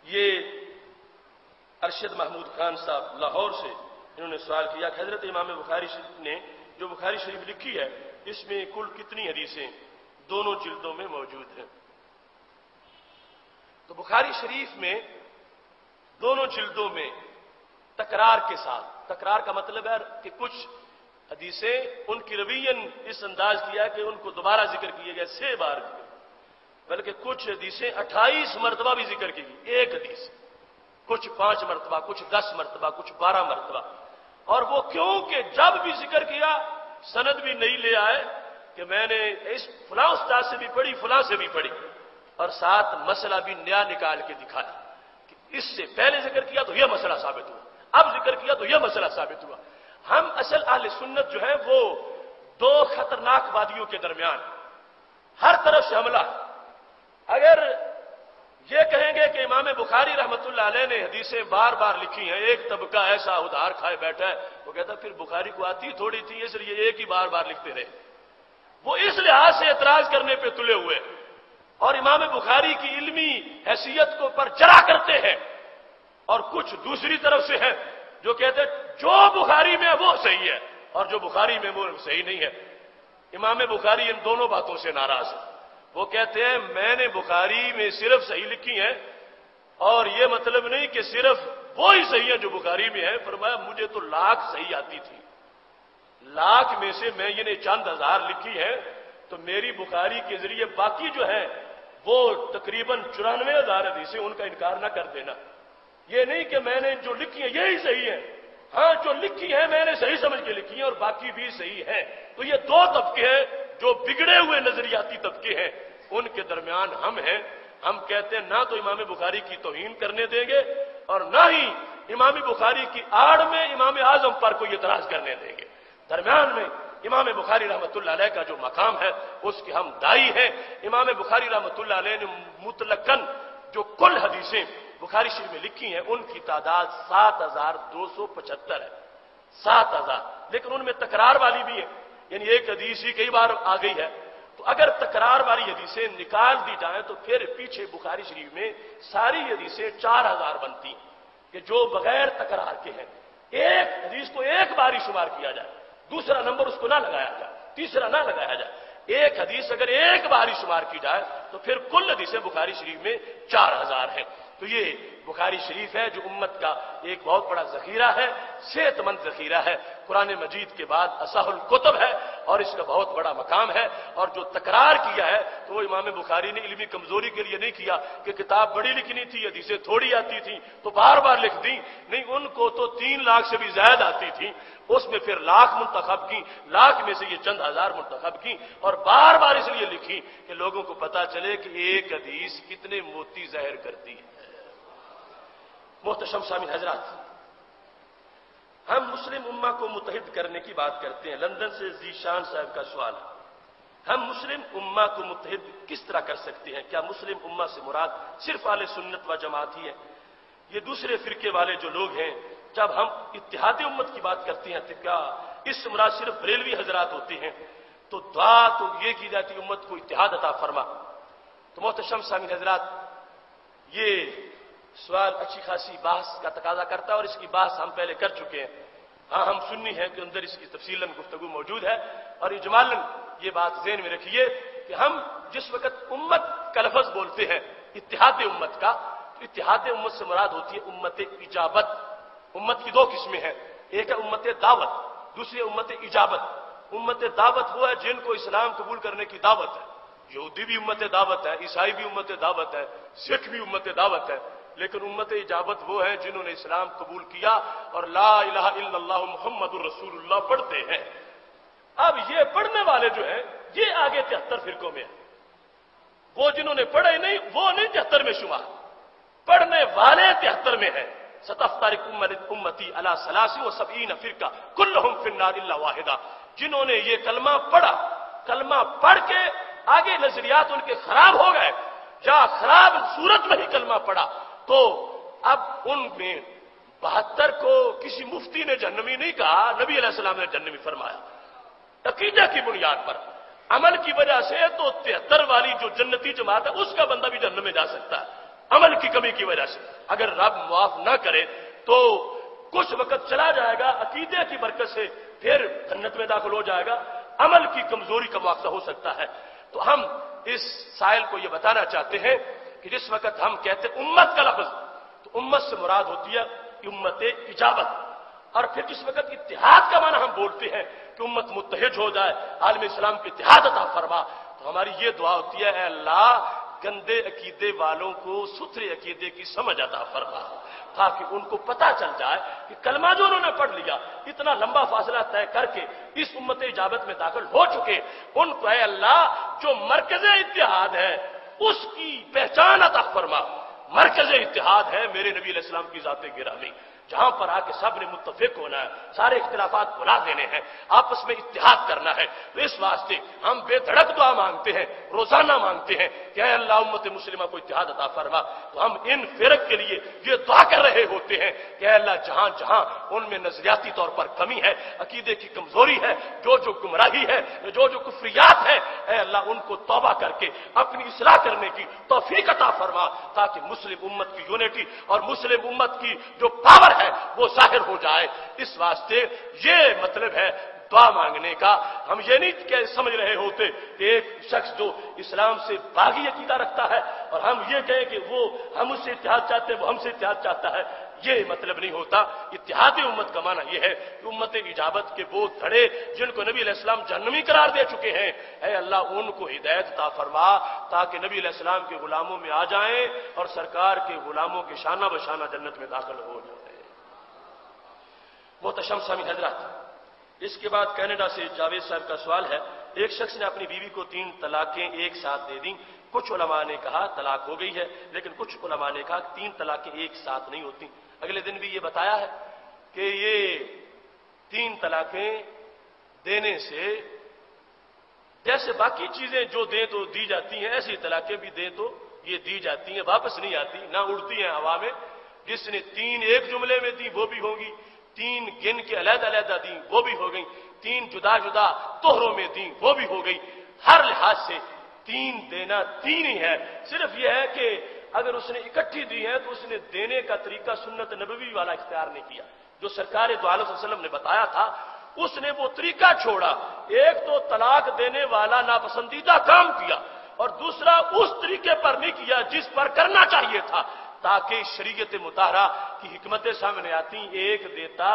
یہ ارشد محمود خان صاحب لاہور سے انہوں نے سوال کیا کہ حضرت امام بخاری نے جو بخاری شریف لکھی ہے اس میں کل کتنی حدیثیں دونوں جلدوں میں موجود ہیں؟ تو بخاری شریف میں دونوں جلدوں میں تکرار کے ساتھ، تکرار کا مطلب ہے کہ کچھ حدیثیں ان کی روین اس انداز کیا کہ ان کو دوبارہ ذکر کیے گئے 6 بار، بلکہ کچھ حدیثیں 28 مرتبہ بھی ذکر کی گئی ایک حدیث، کچھ 5 مرتبہ، کچھ 10 مرتبہ، کچھ 12 مرتبہ۔ اور وہ کیوں کہ جب بھی ذکر کیا سند بھی نہیں لے آئے کہ میں نے اس فلاں استاد سے بھی پڑھی، فلاں سے بھی پڑھی، اور ساتھ مسئلہ بھی نیا نکال کے دکھایا کہ اس سے پہلے ذکر کیا تو یہ مسئلہ ثابت ہوا، اب ذکر کیا تو یہ مسئلہ ثابت ہوا۔ ہم اصل اہل سنت جو ہے وہ 2 خطرناک وادیوں کے درمیان ہر طرف سے حملہ۔ اگر یہ کہیں گے کہ امام بخاری رحمت اللہ علیہ نے حدیثیں بار بار لکھی ہیں، ایک طبقہ ایسا ادھار کھائے بیٹھا ہے، وہ کہتا پھر بخاری کو آتی تھوڑی تھی اس لیے ایک ہی بار بار لکھتے رہے، وہ اس لحاظ سے اعتراض کرنے پہ تلے ہوئے اور امام بخاری کی علمی حیثیت کو پر جرا کرتے ہیں، اور کچھ دوسری طرف سے ہیں جو کہتے ہیں جو بخاری میں وہ صحیح ہے اور جو بخاری میں وہ صحیح نہیں ہے۔ امام بخاری ان دونوں باتوں سے ناراض ہے۔ وہ کہتے ہیں میں نے بخاری میں صرف صحیح لکھی ہیں، اور یہ مطلب نہیں کہ صرف وہی صحیح ہے جو بخاری میں ہے۔ فرمایا مجھے تو 1,00,000 صحیح آتی تھی، 1,00,000 میں سے میں یہ نے چند ہزار لکھی ہے، تو میری بخاری کے ذریعے باقی جو ہے وہ تقریباً 94,000 حدیثیں، ان کا انکار نہ کر دینا۔ یہ نہیں کہ میں نے جو لکھی ہے یہی صحیح ہے، ہاں جو لکھی ہے میں نے صحیح سمجھ کے لکھی ہے اور باقی بھی صحیح ہے۔ تو یہ 2 طبقے ہیں جو بگڑے ہوئے نظریاتی طبقے ہیں، ان کے درمیان ہم ہیں۔ ہم کہتے ہیں نہ تو امام بخاری کی توہین کرنے دیں گے اور نہ ہی امام بخاری کی آڑ میں امام اعظم پر کوئی اعتراض کرنے دیں گے۔ درمیان میں امام بخاری رحمت اللہ علیہ کا جو مقام ہے اس کے ہم دائی ہیں۔ امام بخاری رحمت اللہ علیہ نے مطلقاً جو کل حدیثیں بخاری شریف میں لکھی ہیں ان کی تعداد 7,275 ہے، 7,000، لیکن ان میں تکرار والی بھی ہے، یعنی ایک حدیث ہی کئی بار آ گئی ہے۔ تو اگر تکرار والی حدیثیں نکال دی جائیں تو پھر پیچھے بخاری شریف میں ساری حدیثیں 4,000 بنتی ہیں کہ جو بغیر تکرار کے ہیں۔ ایک حدیث کو ایک بار ہی شمار کیا جائے، دوسرا نمبر اس کو نہ لگایا جائے، تیسرا نہ لگایا جائے، ایک حدیث اگر ایک بار ہی شمار کی جائے تو پھر کل حدیثیں بخاری شریف میں 4,000 ہیں۔ تو یہ بخاری شریف ہے جو امت کا ایک بہت بڑا ذخیرہ ہے، صحت مند ذخیرہ ہے، قرآن مجید کے بعد اصح الکتب ہے اور اس کا بہت بڑا مقام ہے۔ اور جو تکرار کیا ہے تو وہ امام بخاری نے علمی کمزوری کے لیے نہیں کیا کہ کتاب بڑی لکھنی تھی، حدیثیں تھوڑی آتی تھیں تو بار بار لکھ دی، نہیں، ان کو تو 3,00,000 سے بھی زیادہ آتی تھی، اس میں پھر 1,00,000 منتخب کی، 1,00,000 میں سے یہ چند ہزار منتخب کی اور بار بار اس لیے لکھی کہ لوگوں کو پتا چلے کہ ایک حدیث کتنے موتی ظاہر کرتی ہے۔ محتشم سامعین حضرات، ہم مسلم امہ کو متحد کرنے کی بات کرتے ہیں۔ لندن سے ذیشان صاحب کا سوال ہے، ہم مسلم امہ کو متحد کس طرح کر سکتے ہیں؟ کیا مسلم امہ سے مراد صرف اہل سنت و جماعت ہی ہے؟ یہ دوسرے فرقے والے جو لوگ ہیں جب ہم اتحاد امت کی بات کرتے ہیں تو کیا اس سے مراد صرف بریلوی حضرات ہوتے ہیں؟ تو دعا تو یہ کی جاتی امت کو اتحاد عطا فرما۔ تو محتشم سامعین حضرات، یہ سوال اچھی خاصی بحث کا تقاضا کرتا ہے اور اس کی بحث ہم پہلے کر چکے ہیں. ہاں ہم سنی ہیں کہ اندر اس کی تفصیلاً گفتگو موجود ہے اور اجمالاً یہ بات ذہن میں رکھیے کہ ہم جس وقت امت کا لفظ بولتے ہیں اتحاد امت کا، تو اتحاد امت سے مراد ہوتی ہے امت اجابت. امت کی دو قسمیں ہیں، ایک ہے امت دعوت، دوسری امت اجابت. امت دعوت وہ ہے جن کو اسلام قبول کرنے کی دعوت ہے. یہودی بھی امت دعوت ہے، عیسائی بھی امت دعوت ہے، سکھ بھی امت دعوت ہے. لیکن امت اجابت وہ ہے جنہوں نے اسلام قبول کیا اور لا الہ الا اللہ محمد الرسول اللہ پڑھتے ہیں. اب یہ پڑھنے والے جو ہیں یہ آگے 73 فرقوں میں ہیں. وہ جنہوں نے پڑھے نہیں وہ نہیں 73 میں شمار، پڑھنے والے 73 میں ہیں. ستفترق امتی علی 73 فرقہ کلہم فی النار الا واحدہ. جنہوں نے یہ کلمہ پڑھا، کلمہ پڑھ کے آگے نظریات ان کے خراب ہو گئے یا خراب صورت میں ہی کلمہ پڑھا، تو اب ان میں 72 کو کسی مفتی نے جہنمی نہیں کہا، نبی علیہ السلام نے جہنمی فرمایا. عقیدہ کی بنیاد پر، عمل کی وجہ سے تو 73 والی جو جنتی جماعت ہے اس کا بندہ بھی جہنم میں جا سکتا ہے عمل کی کمی کی وجہ سے. اگر رب معاف نہ کرے تو کچھ وقت چلا جائے گا، عقیدے کی برکت سے پھر جنت میں داخل ہو جائے گا، عمل کی کمزوری کا مواخذہ ہو سکتا ہے. تو ہم اس سائل کو یہ بتانا چاہتے ہیں کہ جس وقت ہم کہتے ہیں امت کا لفظ، تو امت سے مراد ہوتی ہے امت اجابت. اور پھر جس وقت اتحاد کا معنی ہم بولتے ہیں کہ امت متحد ہو جائے، عالم اسلام کے اتحاد عطا فرما، تو ہماری یہ دعا ہوتی ہے اے اللہ گندے عقیدے والوں کو ستھرے عقیدے کی سمجھ عطا فرما، تاکہ ان کو پتہ چل جائے کہ کلمہ جو انہوں نے پڑھ لیا، اتنا لمبا فاصلہ طے کر کے اس امت اجابت میں داخل ہو چکے، ان کو اے اللہ جو مرکز اتحاد ہے اس کی پہچان عطا فرما. مرکز اتحاد ہے میرے نبی علیہ السلام کی ذات گرامی، جہاں پر آ کے سب نے متفق ہونا ہے، سارے اختلافات بھلا دینے ہیں، آپس میں اتحاد کرنا ہے. تو اس واسطے ہم بے دھڑک دعا مانگتے ہیں، روزانہ مانگتے ہیں کہ اے اللہ امت مسلمہ کو اتحاد عطا فرما. تو ہم ان فرق کے لیے یہ دعا کر رہے ہوتے ہیں کہ اے اللہ جہاں جہاں ان میں نظریاتی طور پر کمی ہے، عقیدے کی کمزوری ہے، جو گمراہی ہے، جو کفریات ہے، اے اللہ ان کو توبہ کر کے اپنی اصلاح کرنے کی توفیق عطا فرما، تاکہ مسلم امت کی یونٹی اور مسلم امت کی جو پاور ہے وہ ظاہر ہو جائے. اس واسطے یہ مطلب ہے دعا مانگنے کا. ہم یہ نہیں سمجھ رہے ہوتے کہ ایک شخص جو اسلام سے باغی عقیدہ رکھتا ہے اور ہم یہ کہیں کہ وہ ہم اس سے اتحاد چاہتے ہیں، وہ ہم سے اتحاد چاہتا ہے، یہ مطلب نہیں ہوتا. اتحاد امت کا معنی یہ ہے کہ امت اجابت کے وہ دھڑے جن کو نبی علیہ السلام جہنمی قرار دے چکے ہیں، اے اللہ ان کو ہدایت عطا فرما تاکہ نبی علیہ السلام کے غلاموں میں آ جائیں اور سرکار کے غلاموں کے شانہ بشانہ جنت میں داخل ہو جائیں. محتشم سامعین حضرات، اس کے بعد کینیڈا سے جاوید صاحب کا سوال ہے. ایک شخص نے اپنی بیوی کو 3 طلاقیں ایک ساتھ دے دیں. کچھ علماء نے کہا طلاق ہو گئی ہے، لیکن کچھ علماء نے کہا 3 طلاقیں ایک ساتھ نہیں ہوتی. اگلے دن بھی یہ بتایا ہے کہ یہ 3 طلاقیں دینے سے جیسے باقی چیزیں جو دیں تو دی جاتی ہیں، ایسی طلاقیں بھی دیں تو یہ دی جاتی ہیں، واپس نہیں آتی، نہ اڑتی ہیں ہوا میں. جس نے 3 ایک جملے میں دی وہ بھی ہوگی، 3 گن کے علیحدہ علیحدہ دیں وہ بھی ہو گئی، 3 جدا جدا توہروں میں دیں وہ بھی ہو گئی. ہر لحاظ سے 3 دینا 3 ہی ہے. صرف یہ ہے کہ اگر اس نے اکٹھی دی ہے تو اس نے دینے کا طریقہ سنت نبوی والا اختیار نہیں کیا جو سرکار دو عالم صلی اللہ علیہ وسلم نے بتایا تھا. اس نے وہ طریقہ چھوڑا. ایک تو طلاق دینے والا ناپسندیدہ کام کیا اور دوسرا اس طریقے پر نہیں کیا جس پر کرنا چاہیے تھا، تاکہ شریعت مطہرہ کی حکمتیں سامنے آتی. ایک دیتا،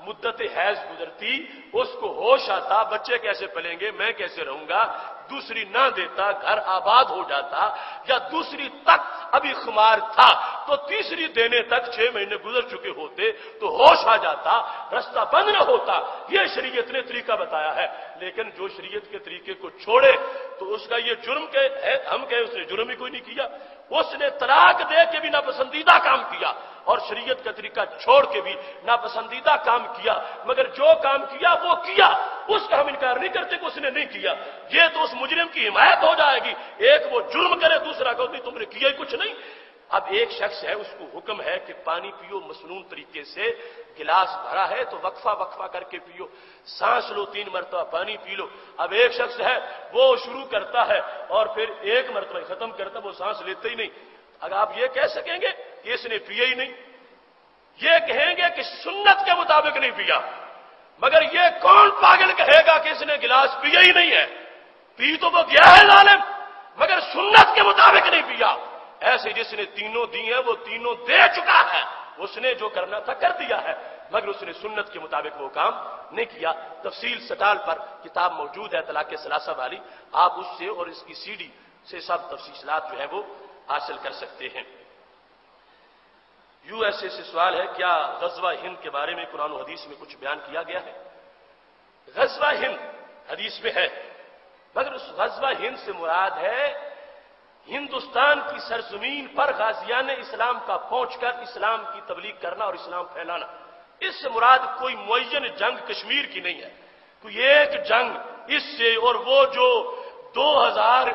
مدت حیض گزرتی، اس کو ہوش آتا بچے کیسے پلیں گے، میں کیسے رہوں گا. دوسری نہ دیتا، گھر آباد ہو جاتا. یا دوسری تک ابھی خمار تھا تو تیسری دینے تک 6 مہینے گزر چکے ہوتے تو ہوش آ جاتا، رستہ بند نہ ہوتا. یہ شریعت نے طریقہ بتایا ہے. لیکن جو شریعت کے طریقے کو چھوڑے تو اس کا یہ جرم ہے. ہم کہیں اس نے جرم ہی کوئی نہیں کیا. اس نے طلاق دے کے بھی ناپسندیدہ کام کیا اور شریعت کا طریقہ چھوڑ کے بھی ناپسندیدہ کام کیا. مگر جو کام کیا وہ کیا، اس کا ہم انکار نہیں کرتے کہ اس نے نہیں کیا. یہ تو اس مجرم کی حمایت ہو جائے گی. ایک وہ جرم کرے، دوسرا کہ تم نے کیا ہی کچھ نہیں. اب ایک شخص ہے، اس کو حکم ہے کہ پانی پیو مسنون طریقے سے، گلاس بھرا ہے تو وقفہ وقفہ کر کے پیو، سانس لو 3 مرتبہ پانی پی لو. اب ایک شخص ہے وہ شروع کرتا ہے اور پھر 1 مرتبہ ختم کرتا، وہ سانس لیتے ہی نہیں. اگر آپ یہ کہہ سکیں گے کہ اس نے پیا ہی نہیں، یہ کہیں گے کہ سنت کے مطابق نہیں پیا، مگر یہ کون پاگل کہے گا کہ اس نے گلاس پیا ہی نہیں ہے؟ پی تو وہ گیا ہے ظالم، مگر سنت کے مطابق نہیں پیا۔ ایسے جس نے تینوں دی ہیں وہ تینوں دے چکا ہے، اس نے جو کرنا تھا کر دیا ہے، مگر اس نے سنت کے مطابق وہ کام نہیں کیا۔ تفصیل سٹال پر کتاب موجود ہے طلاق ثلاثہ والی، آپ اس سے اور اس کی سی ڈی سے سب تفصیلات جو ہے وہ حاصل کر سکتے ہیں۔ یو ایس اے سے سوال ہے، کیا غزوہ ہند کے بارے میں قرآن و حدیث میں کچھ بیان کیا گیا ہے؟ غزوہ ہند حدیث میں ہے، مگر اس غزوہ ہند سے مراد ہے ہندوستان کی سرزمین پر غازیان اسلام کا پہنچ کر اسلام کی تبلیغ کرنا اور اسلام پھیلانا۔ اس سے مراد کوئی معین جنگ کشمیر کی نہیں ہے، کوئی ایک جنگ اس سے، اور وہ جو 2000